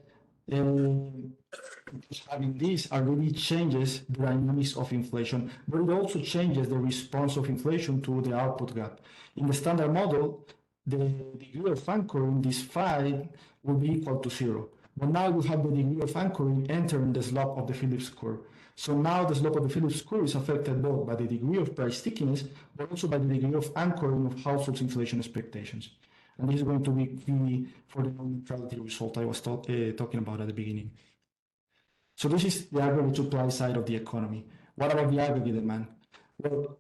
having this already changes the dynamics of inflation, but it also changes the response of inflation to the output gap. In the standard model, the degree of anchoring, this phi, will be equal to 0. But now you have the degree of anchoring entering the slope of the Phillips curve. So now the slope of the Phillips curve is affected both by the degree of price stickiness, but also by the degree of anchoring of households' inflation expectations. And this is going to be for the non-neutrality result I was talking about at the beginning. So this is the aggregate supply side of the economy. What about the aggregate demand? Well,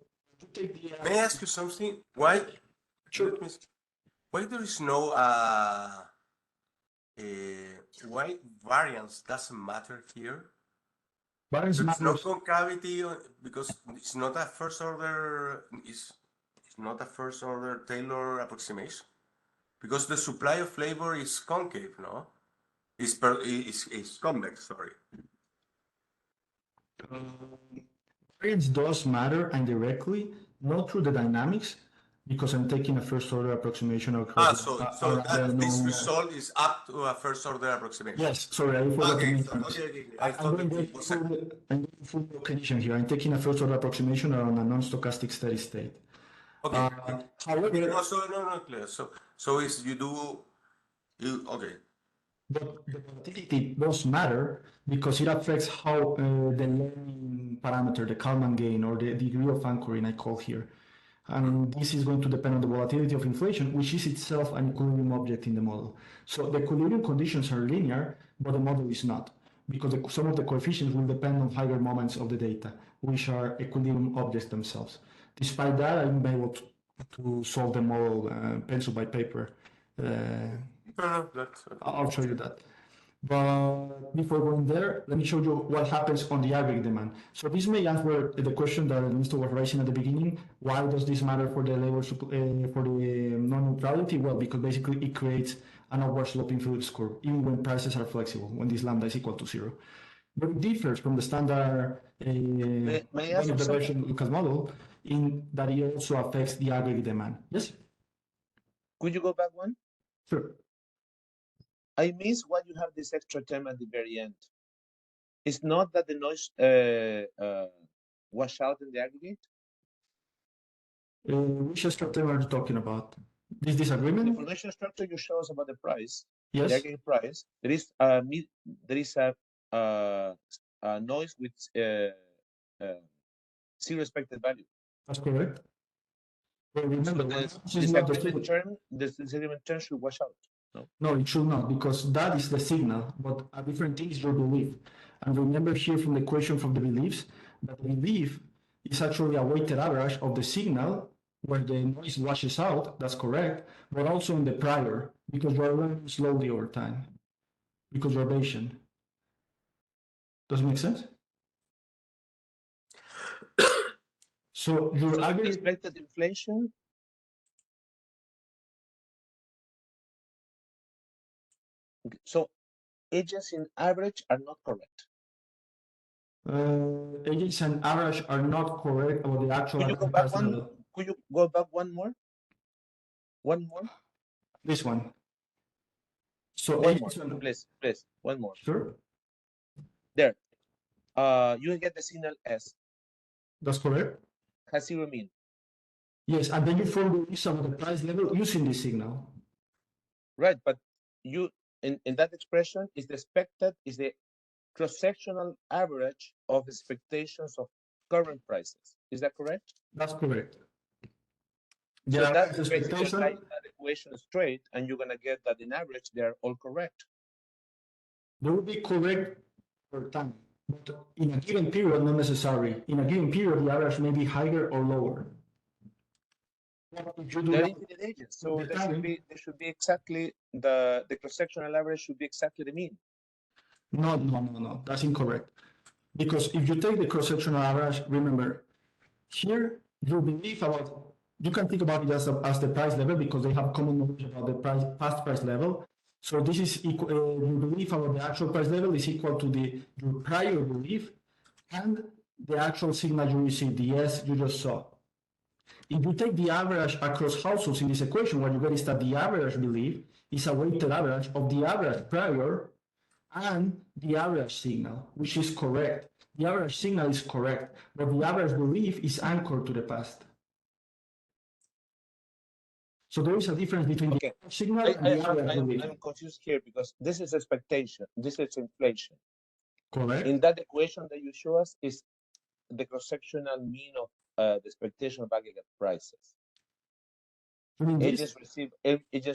may I ask you something? Why? Sure. Why there is no why variance doesn't matter here? Variance There's no matters. concavity because it's not a first order. It's not a first order Taylor approximation because the supply of flavor is concave, no? Is convex. Sorry. Variance does matter indirectly, not through the dynamics, because I'm taking a first order approximation across So rather this no. result is up to a first order approximation. Yes, sorry, I forgot to Okay, mention this. okay. I'm going full condition here. I'm taking a first order approximation on a non-stochastic steady state. Okay. However, No, clear. So is okay. but the volatility does matter because it affects how the learning parameter, the Kalman gain, or the degree of anchoring I call here. And this is going to depend on the volatility of inflation, which is itself an equilibrium object in the model. So the equilibrium conditions are linear, but the model is not, because some of the coefficients will depend on higher moments of the data, which are equilibrium objects themselves. Despite that, I'm able to solve the model pencil by paper. I'll show you that. But before going there, let me show you what happens on the aggregate demand. So this may answer the question that Mr. was raising at the beginning. Why does this matter for the labor for the non-neutrality? Well, because basically it creates an upward sloping Phillips curve, even when prices are flexible, when this lambda is equal to 0. But it differs from the standard May I ask you something? Lucas model in that it also affects the aggregate demand. Yes? Could you go back one? Sure. I miss why you have this extra term at the very end. It's not that the noise wash out in the aggregate. Which extra term are you talking about? This disagreement? The information structure you show us about the price, Yes. the aggregate price. There is a noise with zero expected value. That's correct. But remember, So the disagreement term should wash out. No, it should not, because that is the signal, but a different thing is your belief. And remember here from the equation from the beliefs, that the belief is actually a weighted average of the signal where the noise washes out, that's correct, but also in the prior, because you are learning slowly over time, because you're Bayesian. Does it make sense? So your aggregate expected inflation. Okay. So agents in average are not correct. agents and average are not correct about the actual. Could you go back one? Level. Could you go back one more? One more. This one. So one more, please, one more. Sure. There. You get the signal S. That's correct. Has zero mean. Yes, and then you form the sum of the price level using this signal. Right, but you in that expression is the expected is the cross-sectional average of expectations of current prices. Is that correct? That's correct. So that's basically applying that equation straight, and you're gonna get that in average they're all correct. They will be correct per time, but in a given period, not necessarily. In a given period, the average may be higher or lower. They're infinite agents, so there should be exactly the cross-sectional average should be exactly the mean. No. That's incorrect. Because if you take the cross-sectional average, remember, here you believe about, you can think about it as the price level because they have common knowledge about the past price level. So this is equal, your belief about the actual price level is equal to your prior belief and the actual signal you received, the S you just saw. If you take the average across households in this equation, what you get is that the average belief is a weighted average of the average prior and the average signal, which is correct. The average signal is correct, but the average belief is anchored to the past. So there is a difference between the signal and the average belief. I'm confused here because this is expectation, this is inflation. Correct. In that equation that you show us is the cross-sectional mean of the expectation of aggregate prices. Agents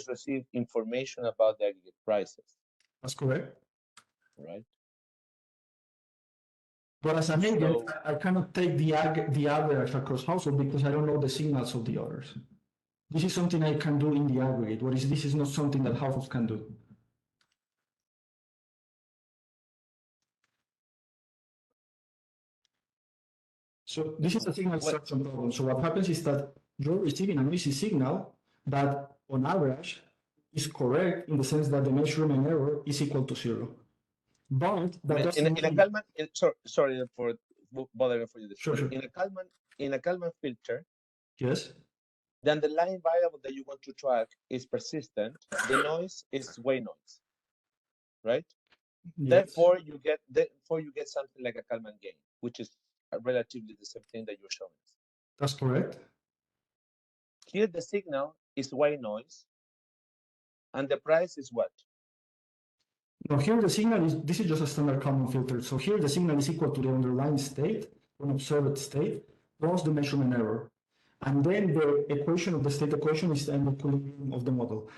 receive information about the aggregate prices. That's correct. Right. But as an agent, I cannot take the average across household because I don't know the signals of the others. This is something I can do in the aggregate, whereas this is not something that households can do. So this is a signal Well, extraction problem. So what happens is that you're receiving a noisy signal that on average is correct in the sense that the measurement error is equal to 0. But that doesn't in a mean... Kalman, sorry for bothering for you this. Sure, sure. In a Kalman filter, Yes. the underlying variable that you want to track is persistent. The noise is white noise, right? Yes. Therefore, you get something like a Kalman gain, which is relatively the same thing that you're showing us. That's correct. Here, the signal is white noise, and the price is what? Now here the signal is, this is just a standard Kalman filter. So here the signal is equal to the underlying state, an observed state, plus the measurement error. And then the equation of the state equation is the equilibrium of the model.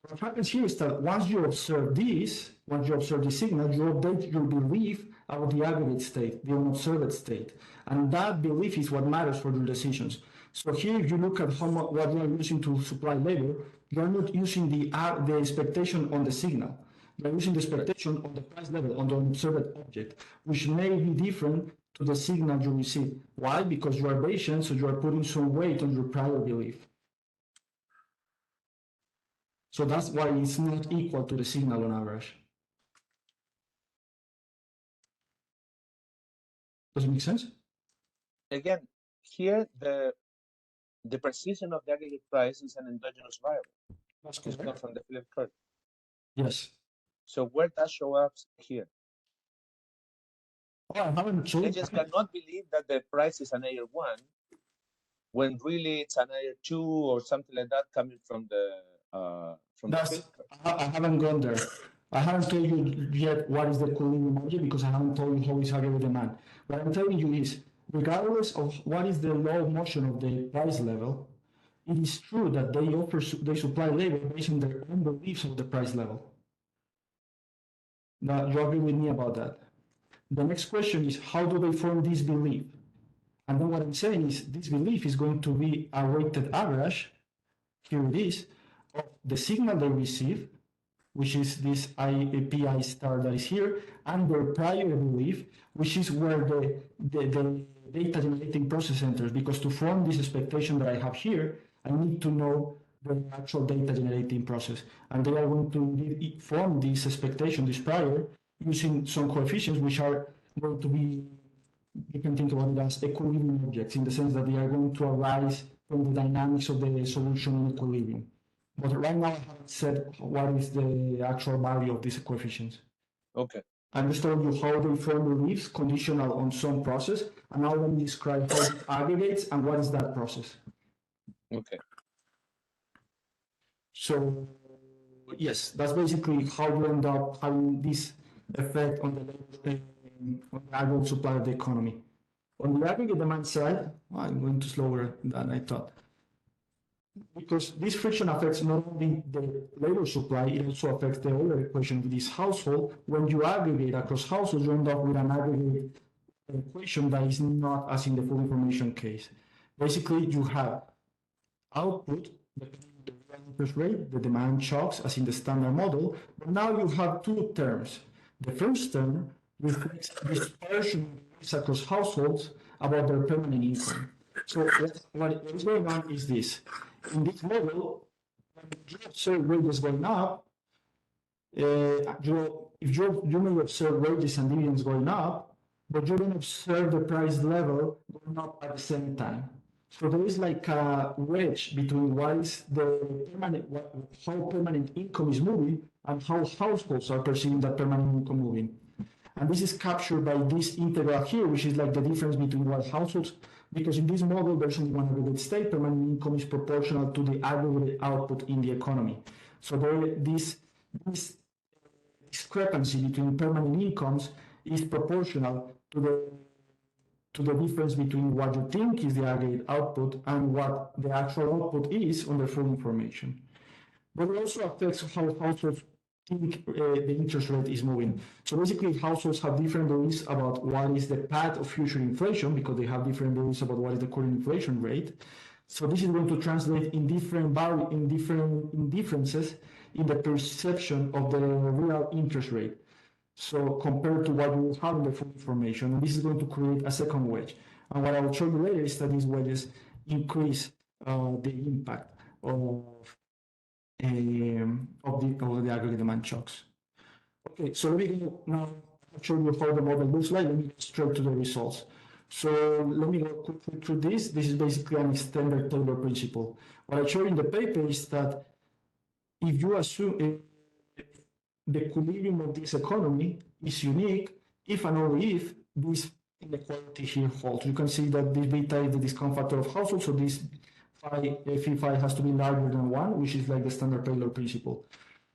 What happens here is that once you observe this signal, you update your belief about the aggregate state, the unobserved state. And that belief is what matters for your decisions. So here, if you look at what you are using to supply labor, you are not using the expectation on the signal. You are using the expectation on the price level, on the unobserved object, which may be different to the signal you receive. Why? Because you are Bayesian, so you are putting some weight on your prior belief. So that's why it's not equal to the signal on average. Does it make sense? Again, here the precision of the aggregate price is an endogenous variable. That's It's correct. come from the Philip curve. Yes. So where does show up here? Oh, I haven't shown. Agents cannot believe that the price is an AR 1 when really it's an AR 2 or something like that coming from the That's, I haven't gone there. I haven't told you yet what is the equilibrium object because I haven't told you how is aggregate demand. What I'm telling you is, regardless of what is the law of motion of the price level, it is true that they supply labor based on their own beliefs of the price level. Now, you agree with me about that? The next question is, how do they form this belief? And then what I'm saying is, this belief is going to be a weighted average, here it is, of the signal they receive, which is this PI star that is here, and their prior belief, which is where the data generating process enters, because to form this expectation that I have here, I need to know the actual data generating process. And they are going to form this expectation, this prior, using some coefficients which are going to be, you can think about it as equilibrium objects, in the sense that they are going to arise from the dynamics of the solution in equilibrium. But right now I haven't said what is the actual value of these coefficients. Okay. I'm just telling you how they form beliefs conditional on some process, and now let me describe how it aggregates and what is that process. Okay. So yes, that's basically how you end up having this effect on the aggregate supply of the economy. On the aggregate demand side, I'm going to slower than I thought. Because this friction affects not only the labor supply, it also affects the other equation of this household. When you aggregate across households, you end up with an aggregate equation that is not as in the full information case. Basically, you have output, the real interest rate, the demand shocks, as in the standard model, but now you have two terms. The first term reflects dispersion across households about their permanent income. So what is going on is this. In this model, when you observe wages going up, you may observe wages and dividends going up, but you don't observe the price level going up at the same time. So there is like a wedge between what is how permanent income is moving and how households are perceiving that permanent income moving. And this is captured by this integral here, which is like the difference between what households, because in this model, there's only one aggregate state, permanent income is proportional to the aggregate output in the economy. So this discrepancy between permanent incomes is proportional to the difference between what you think is the aggregate output and what the actual output is on the full information. But it also affects how households think the interest rate is moving. So basically, households have different beliefs about what is the path of future inflation, because they have different beliefs about what is the current inflation rate. So this is going to translate in differences in the perception of the real interest rate. So compared to what we have in the full information, and this is going to create a second wedge. And what I will show you later is that these wedges increase the impact of the aggregate demand shocks. Okay, so let me go now show you how the model looks like. Let me go straight to the results. So let me go quickly through this. This is basically an extended Taylor principle. What I show in the paper is that if you assume the equilibrium of this economy is unique, if and only if this inequality here holds. You can see that this beta is the discount factor of households, so this phi has to be larger than 1, which is like the standard Taylor principle.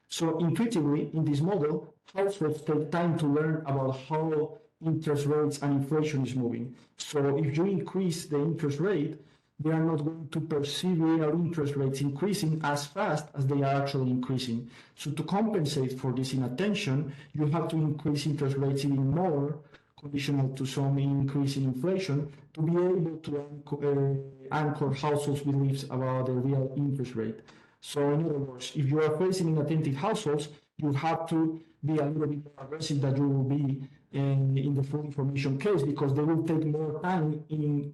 So intuitively, in this model, households take time to learn about how interest rates and inflation is moving. So if you increase the interest rate, they are not going to perceive real interest rates increasing as fast as they are actually increasing. So to compensate for this inattention, you have to increase interest rates even more, conditional to some increase in inflation, to be able to anchor households' beliefs about the real interest rate. So in other words, if you are facing inattentive households, you have to be a little bit more aggressive than you will be in the full information case, because they will take more time in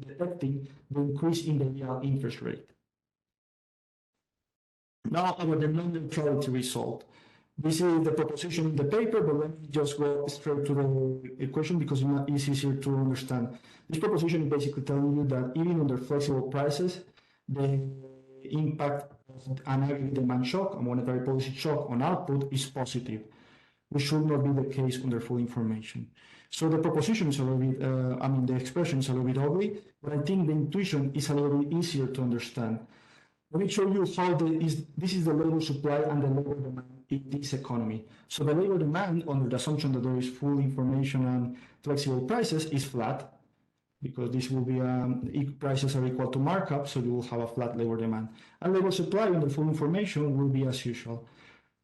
detecting the increase in the real interest rate. Now about the non-neutrality result. This is the proposition in the paper, but let me just go straight to the equation because it's easier to understand. This proposition is basically telling you that even under flexible prices, the impact of an aggregate demand shock, a monetary policy shock on output is positive, which should not be the case under full information. So the proposition is a little bit, the expression is a little bit ugly, but I think the intuition is a little bit easier to understand. Let me show you how this is the labor supply and the labor demand in this economy. So the labor demand, under the assumption that there is full information and flexible prices, is flat, because this will be prices are equal to markup, so you will have a flat labor demand. And labor supply under full information will be as usual.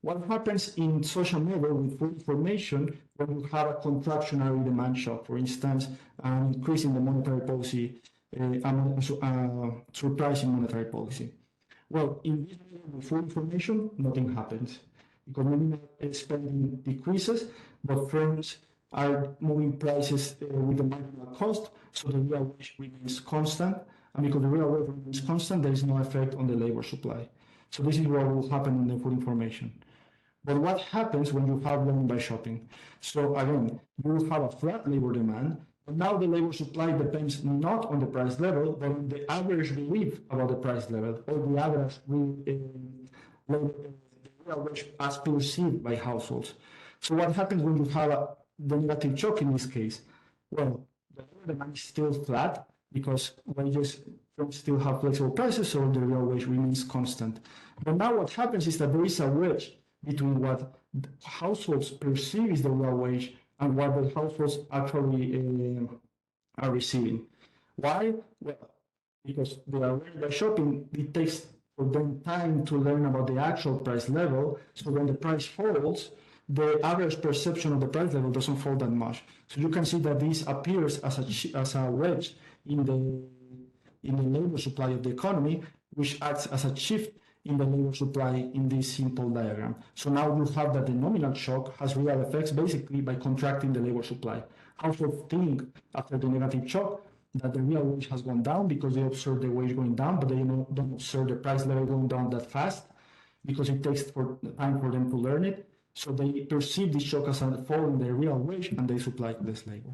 What happens in social model with full information when you have a contractionary demand shock, for instance, an increase in the monetary policy, surprising monetary policy? Well, in this model with full information, nothing happens, because nominal spending decreases, but firms are moving prices with the marginal cost, so the real wage remains constant, and because the real wage remains constant, there is no effect on the labor supply. So this is what will happen in the full information. But what happens when you have learning by shopping? So again, you will have a flat labor demand, but now the labor supply depends not on the price level, but on the average belief about the price level, or the average real wage as perceived by households. So what happens when you have the negative shock in this case? Well, the labor demand is still flat because wages still have flexible prices, so the real wage remains constant. But now what happens is that there is a wedge between what households perceive is the real wage and what the households actually are receiving. Why? Well, because they are learning by shopping, it takes for them time to learn about the actual price level. So when the price falls, the average perception of the price level doesn't fall that much. So you can see that this appears as a wedge in the labor supply of the economy, which acts as a shift in the labor supply in this simple diagram. So now you have that the nominal shock has real effects basically by contracting the labor supply. Households think after the negative shock that the real wage has gone down because they observe the wage going down, but they don't observe the price level going down that fast because it takes time for them to learn it. So they perceive this shock as a fall in the real wage and they supply less labor.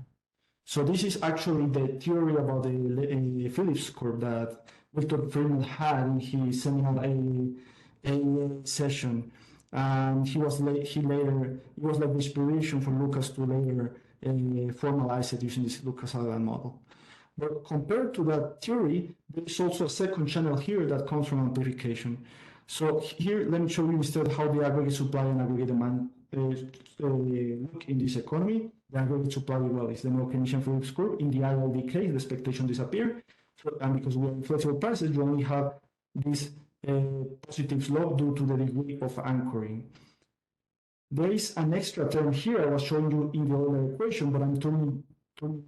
So this is actually the theory about the Phillips curve that Milton Friedman had in his seminal A session. And it was like the inspiration for Lucas to later formalize it using this Lucas-Sutherland model. But compared to that theory, there's also a second channel here that comes from amplification. So here, let me show you instead how the aggregate supply and aggregate demand look in this economy. The aggregate supply, well, is the Keynesian Phillips curve. In the ILD case, the expectation disappear. So, and because we are in flexible prices, you only have this positive slope due to the degree of anchoring. There is an extra term here I was showing you in the other equation, but I'm turning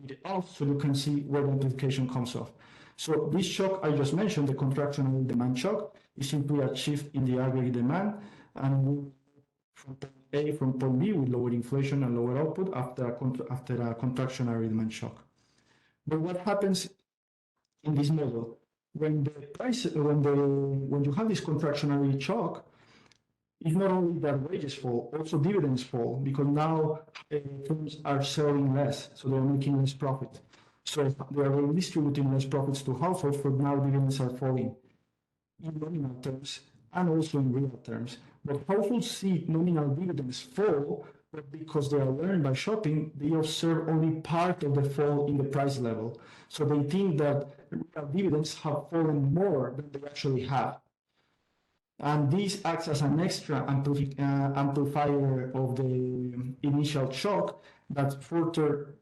it off so you can see where the amplification comes off. So this shock I just mentioned, the contractional demand shock, is simply a shift in the aggregate demand, and we from point A from point B with lower inflation and lower output after a contractionary demand shock. But what happens in this model when when you have this contractionary shock? It's not only that wages fall, also dividends fall, because now firms are selling less, so they're making less profit. So they are redistributing less profits to households, but now dividends are falling in nominal terms and also in real terms. But households see nominal dividends fall, but because they are learned by shopping, they observe only part of the fall in the price level. So they think that real dividends have fallen more than they actually have. And this acts as an extra amplifier of the initial shock that further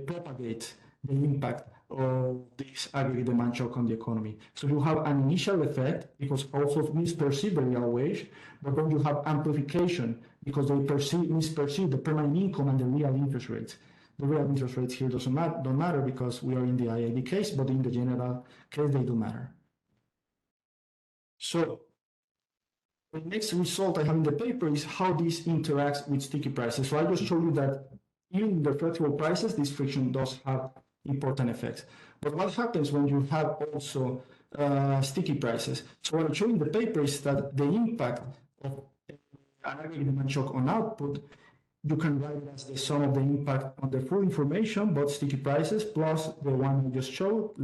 propagates the impact of this aggregate demand shock on the economy. So you have an initial effect because also misperceive the real wage, but then you have amplification because they misperceive the permanent income and the real interest rates. The real interest rates here don't matter because we are in the IAB case, but in the general case, they do matter. So the next result I have in the paper is how this interacts with sticky prices. So I just showed you that even in the flexible prices, this friction does have important effects. But what happens when you have also sticky prices? So what I show in the paper is that the impact of an aggregate demand shock on output, you can write it as the sum of the impact on the full information, both sticky prices plus the one I just showed,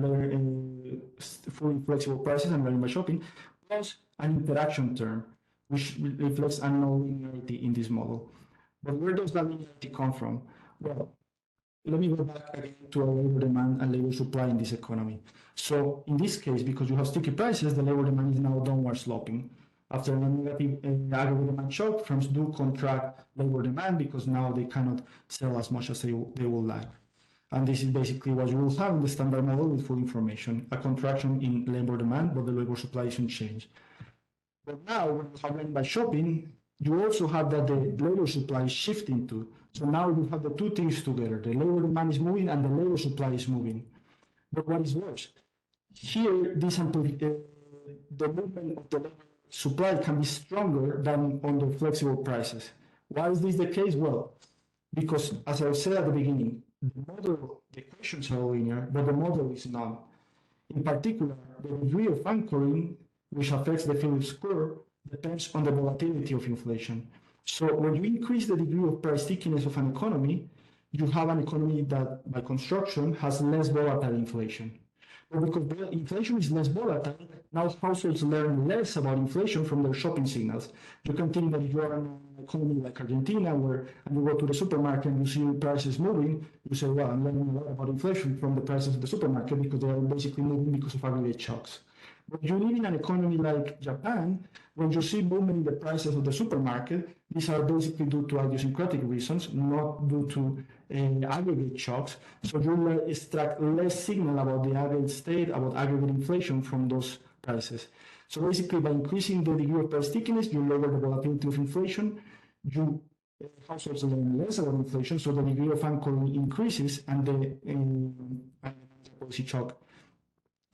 full flexible prices and learning by shopping, plus an interaction term, which reflects a non-linearity in this model. But where does that linearity come from? Well, let me go back again to our labor demand and labor supply in this economy. So in this case, because you have sticky prices, the labor demand is now downward sloping. After a negative aggregate demand shock, firms do contract labor demand because now they cannot sell as much as they would like. And this is basically what you will have in the standard model with full information, a contraction in labor demand, but the labor supply isn't changed. But now, when you have learned by shopping, you also have that the labor supply is shifting too. So now you have the two things together. The labor demand is moving and the labor supply is moving. But what is worse? Here, the movement of the labor supply can be stronger than on the flexible prices. Why is this the case? Well, because as I said at the beginning, the equations are linear, but the model is not. In particular, the degree of anchoring, which affects the Phillips curve, depends on the volatility of inflation. So when you increase the degree of price stickiness of an economy, you have an economy that, by construction, has less volatile inflation. But because inflation is less volatile, now households learn less about inflation from their shopping signals. You can think that if you are in an economy like Argentina, and you go to the supermarket and you see prices moving, you say, well, I'm learning a lot about inflation from the prices of the supermarket because they are basically moving because of aggregate shocks. But you live in an economy like Japan, when you see movement in the prices of the supermarket, these are basically due to idiosyncratic reasons, not due to aggregate shocks. So you extract less signal about the aggregate state, about aggregate inflation from those prices. So basically, by increasing the degree of price stickiness, you lower the volatility of inflation. Households learn less about inflation, so the degree of anchoring increases, and the policy shock.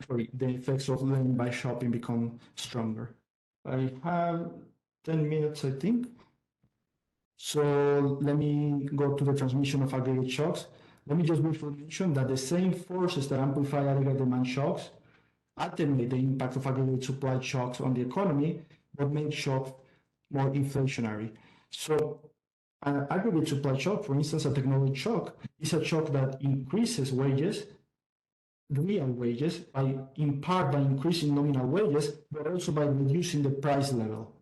The effects of learning by shopping become stronger. I have 10 minutes, I think. So let me go to the transmission of aggregate shocks. Let me just briefly mention that the same forces that amplify aggregate demand shocks attenuate the impact of aggregate supply shocks on the economy, but make shocks more inflationary. So an aggregate supply shock, for instance, a technology shock, is a shock that increases wages, real wages, in part by increasing nominal wages, but also by reducing the price level.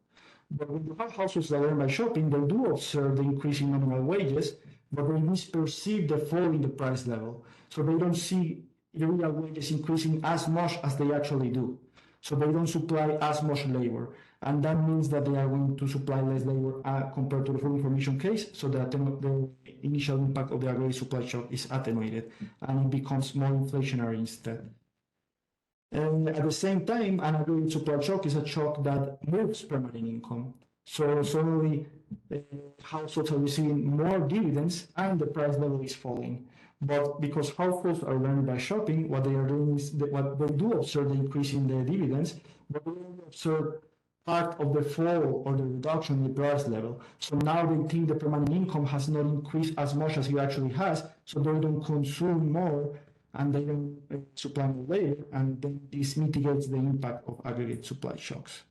But when you have households that learn by shopping, they do observe the increase in nominal wages, but they misperceive the fall in the price level. So they don't see the real wages increasing as much as they actually do. So they don't supply as much labor. And that means that they are going to supply less labor compared to the full information case, so that the initial impact of the aggregate supply shock is attenuated, and it becomes more inflationary instead. And at the same time, an aggregate supply shock is a shock that moves permanent income. So suddenly, households are receiving more dividends and the price level is falling. But because households are learning by shopping, what they are doing is what they do observe the increase in the dividends, but they only observe part of the fall or the reduction in the price level. So now they think the permanent income has not increased as much as it actually has, so they don't consume more and they don't supply more later, and then this mitigates the impact of aggregate supply shocks.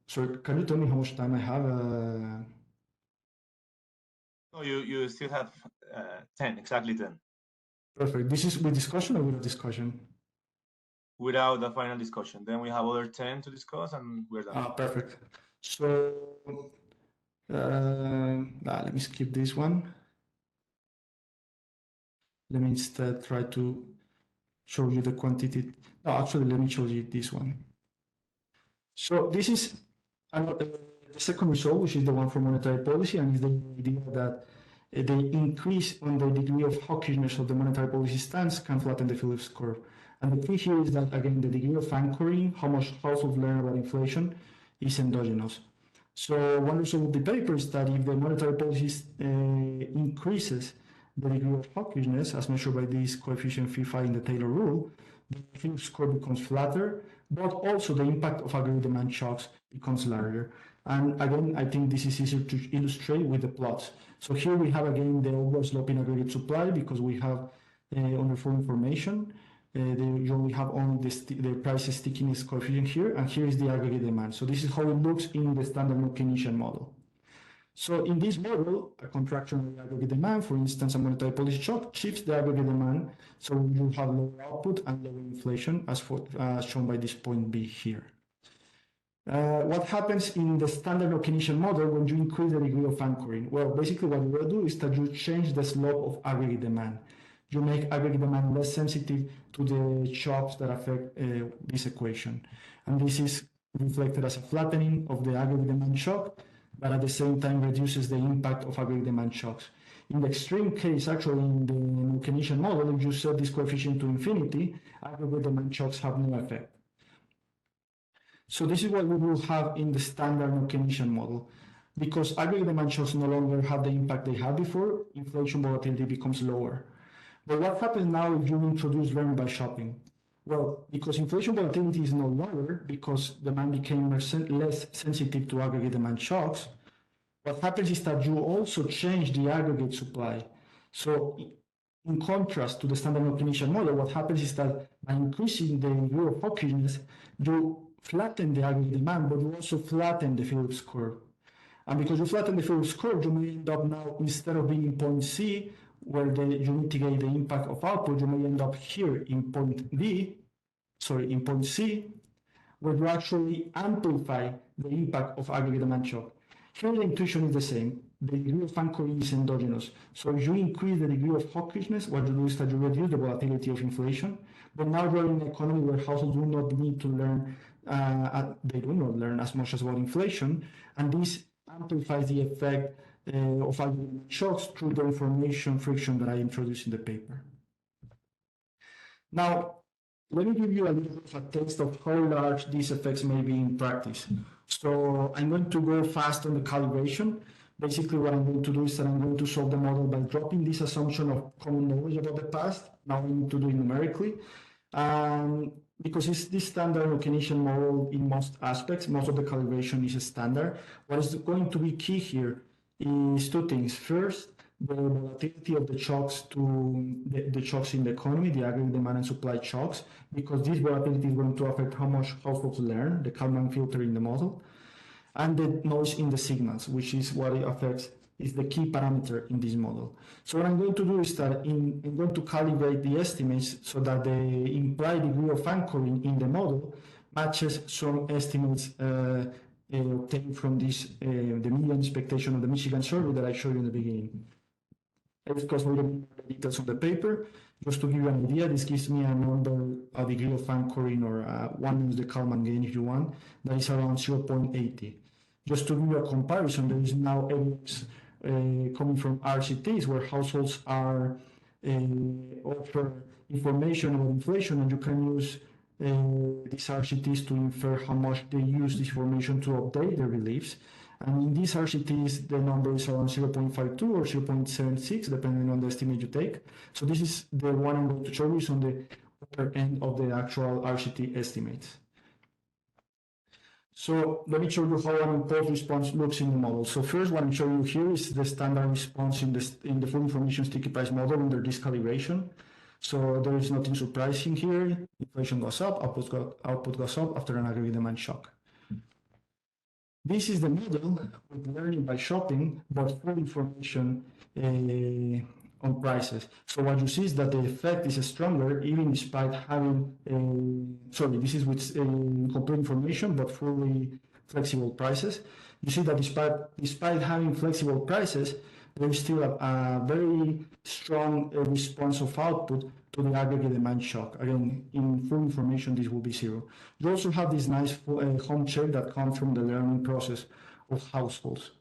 So can you tell me how much time I have? No, you still have 10, exactly 10. Perfect. This is with discussion or without discussion? Without the final discussion. Then we have other 10 to discuss and we're done. Perfect. So let me skip this one. Let me instead try to show you the quantity. No, actually, let me show you this one. So this is the second result, which is the one from monetary policy, and is the idea that the increase on the degree of hawkishness of the monetary policy stance can flatten the Phillips curve. And the key here is that, again, the degree of anchoring, how much households learn about inflation, is endogenous. So one result of the paper is that if the monetary policy increases the degree of hawkishness, as measured by this coefficient phi in the Taylor rule, the Phillips curve becomes flatter, but also the impact of aggregate demand shocks becomes larger. And again, I think this is easier to illustrate with the plots. So here we have again the upward sloping aggregate supply because we have under full information. You only have only the price stickiness coefficient here, and here is the aggregate demand. So this is how it looks in the standard Keynesian model. So in this model, a contraction of the aggregate demand, for instance, a monetary policy shock, shifts the aggregate demand, so you have lower output and lower inflation, as shown by this point B here. What happens in the standard Keynesian model when you increase the degree of anchoring? Well, basically what you will do is that you change the slope of aggregate demand. You make aggregate demand less sensitive to the shocks that affect this equation. And this is reflected as a flattening of the aggregate demand shock, but at the same time reduces the impact of aggregate demand shocks. In the extreme case, actually, in the Keynesian model, if you set this coefficient to infinity, aggregate demand shocks have no effect. So this is what we will have in the standard Keynesian model. Because aggregate demand shocks no longer have the impact they had before, inflation volatility becomes lower. But what happens now if you introduce learn by shopping? Well, because inflation volatility is no lower, because demand became less sensitive to aggregate demand shocks, what happens is that you also change the aggregate supply. So in contrast to the standard Keynesian model, what happens is that by increasing the degree of hawkishness, you flatten the aggregate demand, but you also flatten the Phillips curve. And because you flatten the Phillips curve, you may end up now, instead of being in point C, where you mitigate the impact of output, you may end up here in point C, where you actually amplify the impact of aggregate demand shock. Here the intuition is the same. The degree of anchoring is endogenous. So if you increase the degree of hawkishness, what you do is that you reduce the volatility of inflation. But now you're in an economy where households do not need to learn, they do not learn as much as about inflation, and this amplifies the effect of aggregate shocks through the information friction that I introduced in the paper. Now, let me give you a little bit of a taste of how large these effects may be in practice. So I'm going to go fast on the calibration. Basically, what I'm going to do is that I'm going to solve the model by dropping this assumption of common knowledge about the past. Now I need to do it numerically. Because it's this standard Keynesian model in most aspects, most of the calibration is standard. What is going to be key here is two things. First, the volatility of the shocks to the shocks in the economy, the aggregate demand and supply shocks, because this volatility is going to affect how much households learn, the Kalman filter in the model, and the noise in the signals, which is what it affects, is the key parameter in this model. So what I'm going to do is that I'm going to calibrate the estimates so that the implied degree of anchoring in the model matches some estimates obtained from this, the median expectation of the Michigan survey that I showed you in the beginning. Of course, we don't need the details of the paper. Just to give you an idea, this gives me a number, a degree of anchoring, or 1 minus the Kalman gain if you want, that is around 0.80. Just to give you a comparison, there is now evidence coming from RCTs where households are offer information about inflation, and you can use these RCTs to infer how much they use this information to update their beliefs. And in these RCTs, the number is around 0.52 or 0.76, depending on the estimate you take. So this is the one I'm going to show you is on the upper end of the actual RCT estimates. So let me show you how an impulse response looks in the model. So first, what I'm showing you here is the standard response in the full information sticky price model under this calibration. So there is nothing surprising here. Inflation goes up, output goes up after an aggregate demand shock. This is the model with learning by shopping, but full information on prices. So what you see is that the effect is stronger even despite having, this is with complete information, but fully flexible prices. You see that despite having flexible prices, there is still a very strong response of output to the aggregate demand shock. Again, in full information, this will be zero. You also have this nice home check that comes from the learning process of households.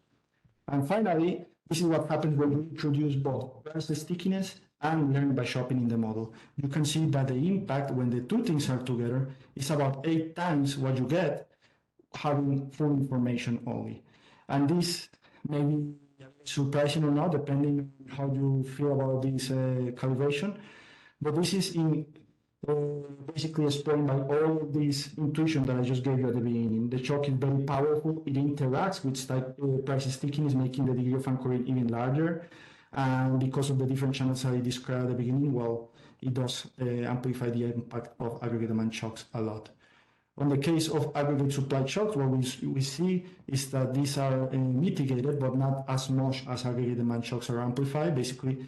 And finally, this is what happens when you introduce both price stickiness and learning by shopping in the model. You can see that the impact when the two things are together is about 8 times what you get having full information only. And this may be surprising or not, depending on how you feel about this calibration. But this is basically explained by all this intuition that I just gave you at the beginning. The shock is very powerful. It interacts with price stickiness, making the degree of anchoring even larger. And because of the different channels I described at the beginning, well, it does amplify the impact of aggregate demand shocks a lot. On the case of aggregate supply shocks, what we see is that these are mitigated, but not as much as aggregate demand shocks are amplified. Basically,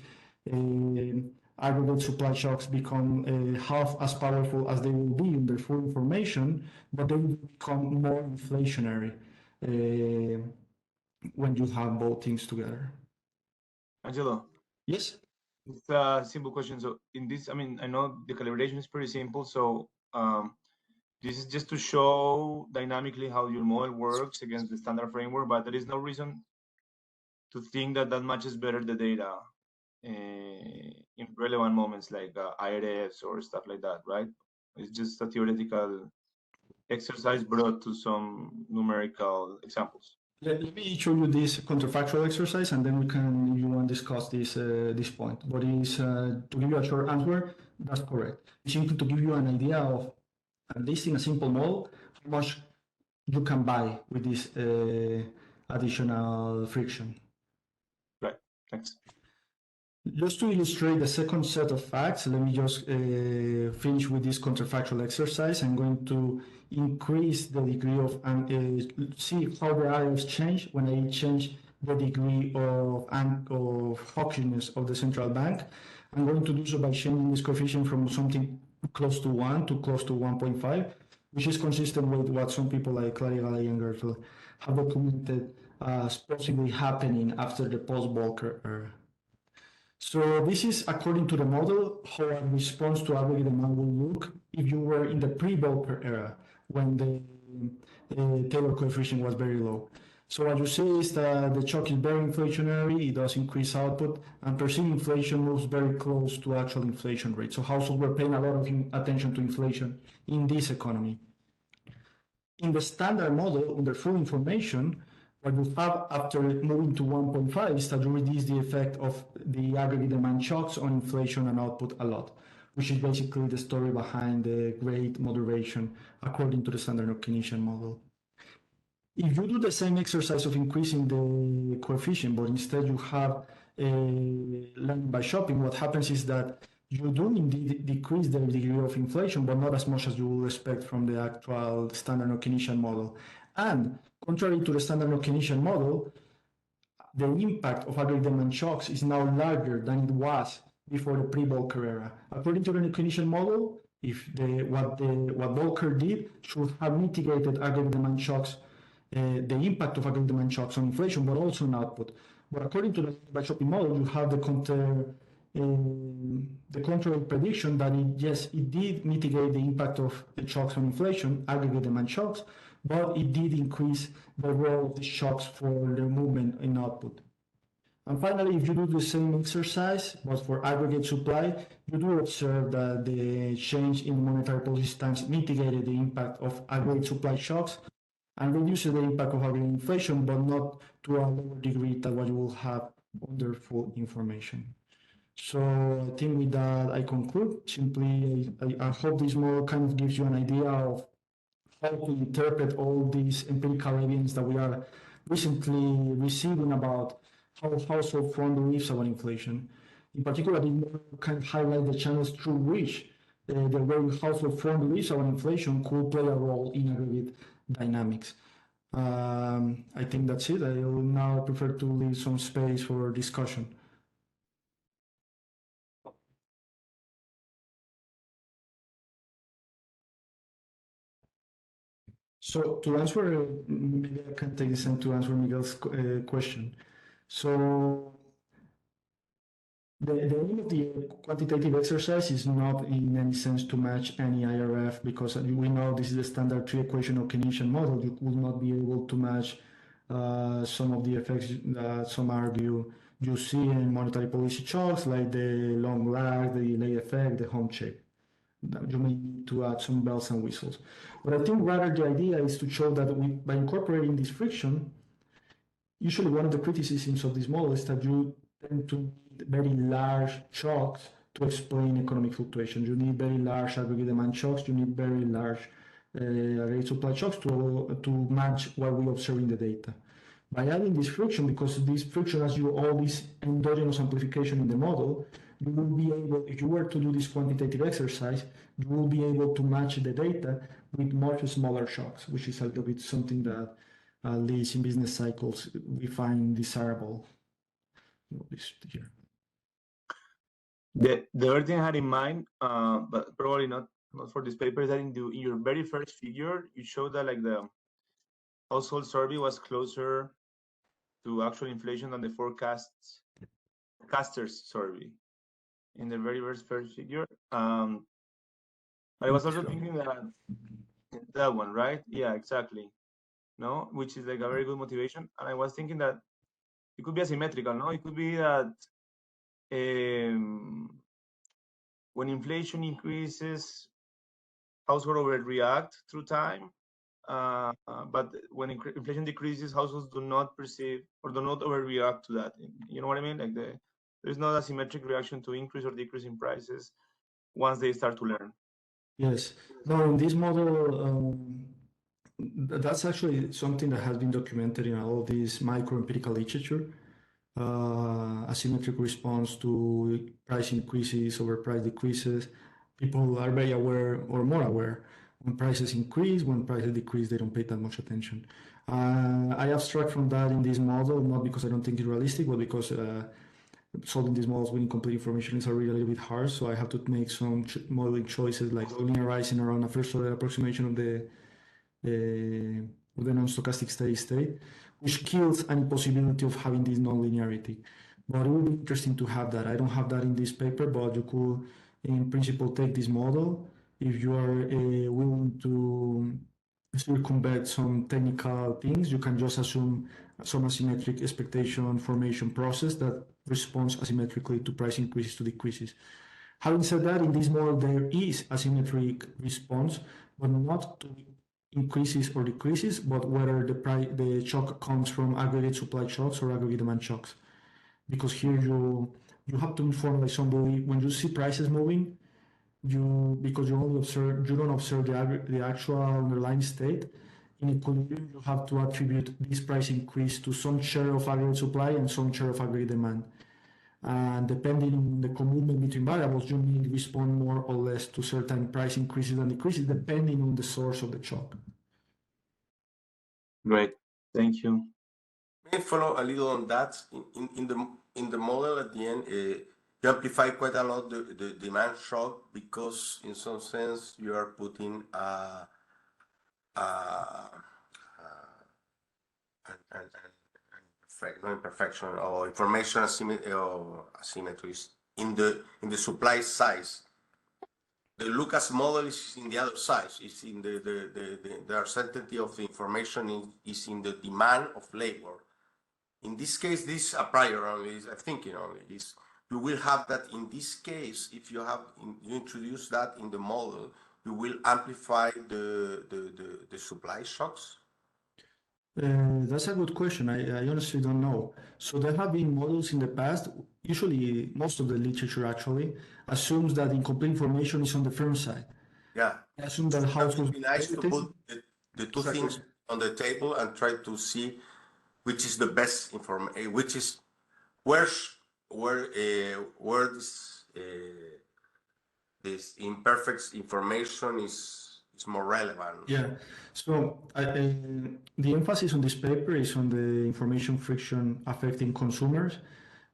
aggregate supply shocks become half as powerful as they will be in their full information, but they will become more inflationary when you have both things together. Angelo? Yes? It's a simple question. So in this, I mean, I know the calibration is pretty simple. So this is just to show dynamically how your model works against the standard framework, but there is no reason to think that that matches better the data in relevant moments like IRFs or stuff like that, right? It's just a theoretical exercise brought to some numerical examples. Let me show you this counterfactual exercise, and then we can, if you want, discuss this point. But is to give you a short answer, that's correct. It's simply to give you an idea of, at least in a simple model, how much you can buy with this additional friction. Right. Thanks. Just to illustrate the second set of facts, let me just finish with this counterfactual exercise. I'm going to increase the degree of, see how the IRs change when I change the degree of hawkishness of the central bank. I'm going to do so by changing this coefficient from something close to 1 to close to 1.5, which is consistent with what some people like Clarigal and Gertler have documented as possibly happening after the post-Volcker era. So this is according to the model, how a response to aggregate demand will look if you were in the pre-Volcker era, when the Taylor coefficient was very low. So what you see is that the shock is very inflationary, it does increase output, and perceived inflation moves very close to actual inflation rate. So households were paying a lot of attention to inflation in this economy. In the standard model, under full information, what you have after moving to 1.5 is that you reduce the effect of the aggregate demand shocks on inflation and output a lot, which is basically the story behind the great moderation according to the standard Keynesian model. If you do the same exercise of increasing the coefficient, but instead you have learning by shopping, what happens is that you do indeed decrease the degree of inflation, but not as much as you would expect from the actual standard Keynesian model. And contrary to the standard Keynesian model, the impact of aggregate demand shocks is now larger than it was before the pre-Volcker era. According to the Keynesian model, if what Volcker did should have mitigated aggregate demand shocks, the impact of aggregate demand shocks on inflation, but also on output. But according to the by shopping model, you have the contrary prediction that it did mitigate the impact of the shocks on inflation, aggregate demand shocks, but it did increase the role of the shocks for the movement in output. And finally, if you do the same exercise, but for aggregate supply, you do observe that the change in monetary policy stance mitigated the impact of aggregate supply shocks and reduces the impact of aggregate inflation, but not to a lower degree than what you will have under full information. So I think with that I conclude. Simply, I hope this model kind of gives you an idea of how to interpret all these empirical evidence that we are recently receiving about how household form beliefs about inflation. In particular, it can highlight the channels through which the way household form beliefs about inflation could play a role in aggregate dynamics. I think that's it. I will now prefer to leave some space for discussion. So to answer, maybe I can take this time to answer Miguel's question. So the aim of the quantitative exercise is not in any sense to match any IRF, because we know this is the standard tree equation of Keynesian model. You will not be able to match some of the effects that some argue you see in monetary policy shocks, like the long lag, the delay effect, the home shape. You may need to add some bells and whistles. But I think rather the idea is to show that by incorporating this friction, usually one of the criticisms of this model is that you tend to need very large shocks to explain economic fluctuations. You need very large aggregate demand shocks. You need very large aggregate supply shocks to match what we observe in the data. By adding this friction, because this friction has you all this endogenous amplification in the model, you will be able, if you were to do this quantitative exercise, you will be able to match the data with much smaller shocks, which is a little bit something that, at least in business cycles, we find desirable. Here. The other thing I had in mind, but probably not for this paper, is that in your very first figure, you showed that like the household survey was closer to actual inflation than the forecasters survey in the very first figure. But I was also thinking that one, right? Yeah, exactly. No, which is like a very good motivation. And I was thinking that it could be asymmetrical. No, it could be that when inflation increases, households overreact through time. But when inflation decreases, households do not perceive or do not overreact to that. You know what I mean? Like there's not a symmetric reaction to increase or decrease in prices once they start to learn. Yes. No, in this model, that's actually something that has been documented in all this micro-empirical literature. Asymmetric response to price increases over price decreases. People are very aware or more aware when prices increase. When prices decrease, they don't pay that much attention. I abstract from that in this model, not because I don't think it's realistic, but because solving these models with incomplete information is already a little bit hard. So I have to make some modeling choices, like linearizing around a first order approximation of the non-stochastic steady state, which kills any possibility of having this non-linearity. But it would be interesting to have that. I don't have that in this paper, but you could, in principle, take this model if you are willing to circumvent some technical things. You can just assume some asymmetric expectation formation process that responds asymmetrically to price increases to decreases. Having said that, in this model there is asymmetric response, but not to increases or decreases, but whether the shock comes from aggregate supply shocks or aggregate demand shocks. Because here you have to formulate some belief when you see prices moving, because you don't observe the actual underlying state. In equilibrium, you have to attribute this price increase to some share of aggregate supply and some share of aggregate demand. And depending on the commitment between variables, you may respond more or less to certain price increases and decreases depending on the source of the shock. Great, thank you. May I follow a little on that? In the model at the end, you amplify quite a lot the demand shock because, in some sense, you are putting no imperfection or information asymmetries in the supply size. The Lucas model is in the other side. It's in the uncertainty of the information is in the demand of labor. In this case, this a priori only is a thinking only. Is you will have that in this case if you introduce that in the model, you will amplify the supply shocks. That's a good question. I honestly don't know. So there have been models in the past. Usually, most of the literature actually assumes that incomplete information is on the firm side. Yeah. I assume that households. It would be nice to put the two Exactly. things on the table and try to see which is the best information, which is where this imperfect information is more relevant. Yeah. So the emphasis on this paper is on the information friction affecting consumers,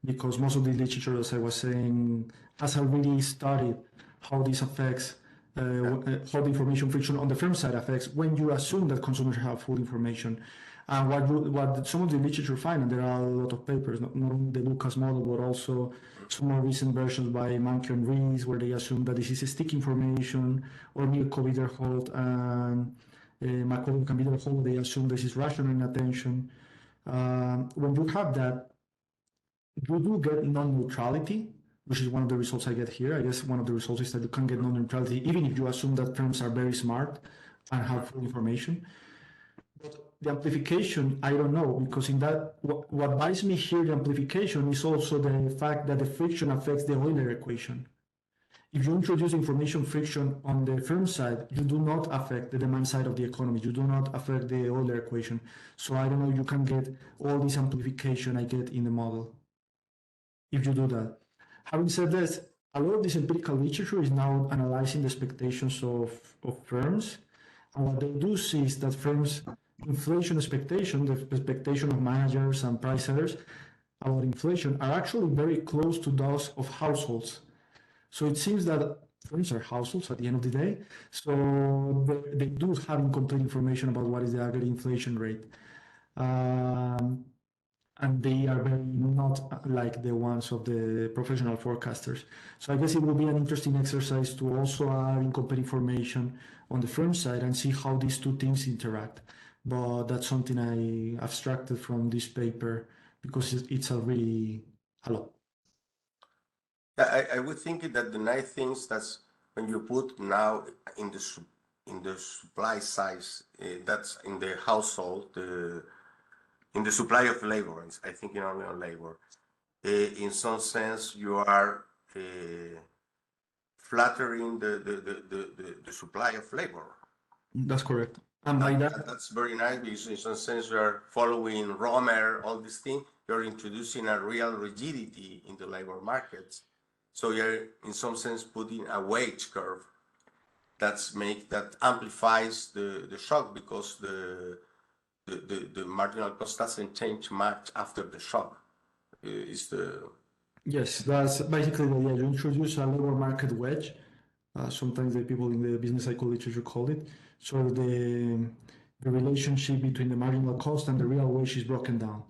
because most of the literature, as I was saying, has already studied how this affects, how the information friction on the firm side affects when you assume that consumers have full information. And what some of the literature find, and there are a lot of papers, not only the Lucas model, but also some more recent versions by Banco and Rees, where they assume that this is sticky information, or Mirko Wiederholt and McCollum and Wiederholt, they assume this is rational inattention. When you have that, you do get non-neutrality, which is one of the results I get here. I guess one of the results is that you can get non-neutrality even if you assume that firms are very smart and have full information. But the amplification, I don't know, because in that, what buys me here, the amplification is also the fact that the friction affects the Euler equation. If you introduce information friction on the firm side, you do not affect the demand side of the economy. You do not affect the Euler equation. So I don't know, you can get all this amplification I get in the model if you do that. Having said this, a lot of this empirical literature is now analyzing the expectations of firms. And what they do see is that firms' inflation expectation, the expectation of managers and price setters about inflation, are actually very close to those of households. So it seems that firms are households at the end of the day. So they do have incomplete information about what is the aggregate inflation rate. And they are very not like the ones of the professional forecasters. So I guess it will be an interesting exercise to also add incomplete information on the firm side and see how these two things interact. But that's something I abstracted from this paper because it's already a lot. I would think that the nice things that's when you put now in the supply side, that's in the household, in the supply of labor. I think in only on labor. In some sense, you are flattering the supply of labor. That's correct. And by That's very nice because in some sense you are following Romer, all these things. You're introducing a real rigidity in the labor markets. So you're in some sense putting a wage curve that amplifies the shock because the marginal cost doesn't change much after the shock. Yes, that's basically the idea. You introduce a labor market wedge. Sometimes the people in the business cycle literature call it. So the relationship between the marginal cost and the real wage is broken down.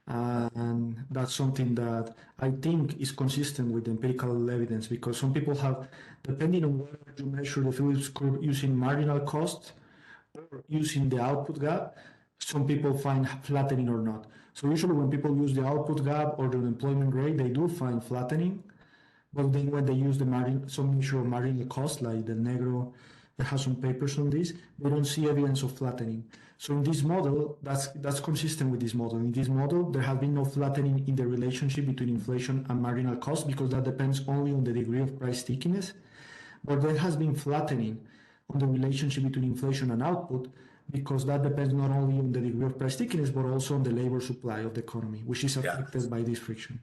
And that's something that I think is consistent with the empirical evidence, because some people have, depending on whether you measure the Phillips curve using marginal cost or using the output gap, some people find flattening or not. So usually when people use the output gap or the unemployment rate, they do find flattening. But then when they use some measure of marginal cost, like the Negro, that has some papers on this, they don't see evidence of flattening. So in this model, that's consistent with this model. In this model, there has been no flattening in the relationship between inflation and marginal cost, because that depends only on the degree of price stickiness. But there has been flattening on the relationship between inflation and output, because that depends not only on the degree of price stickiness, but also on the labor supply of the economy, which is affected by this friction.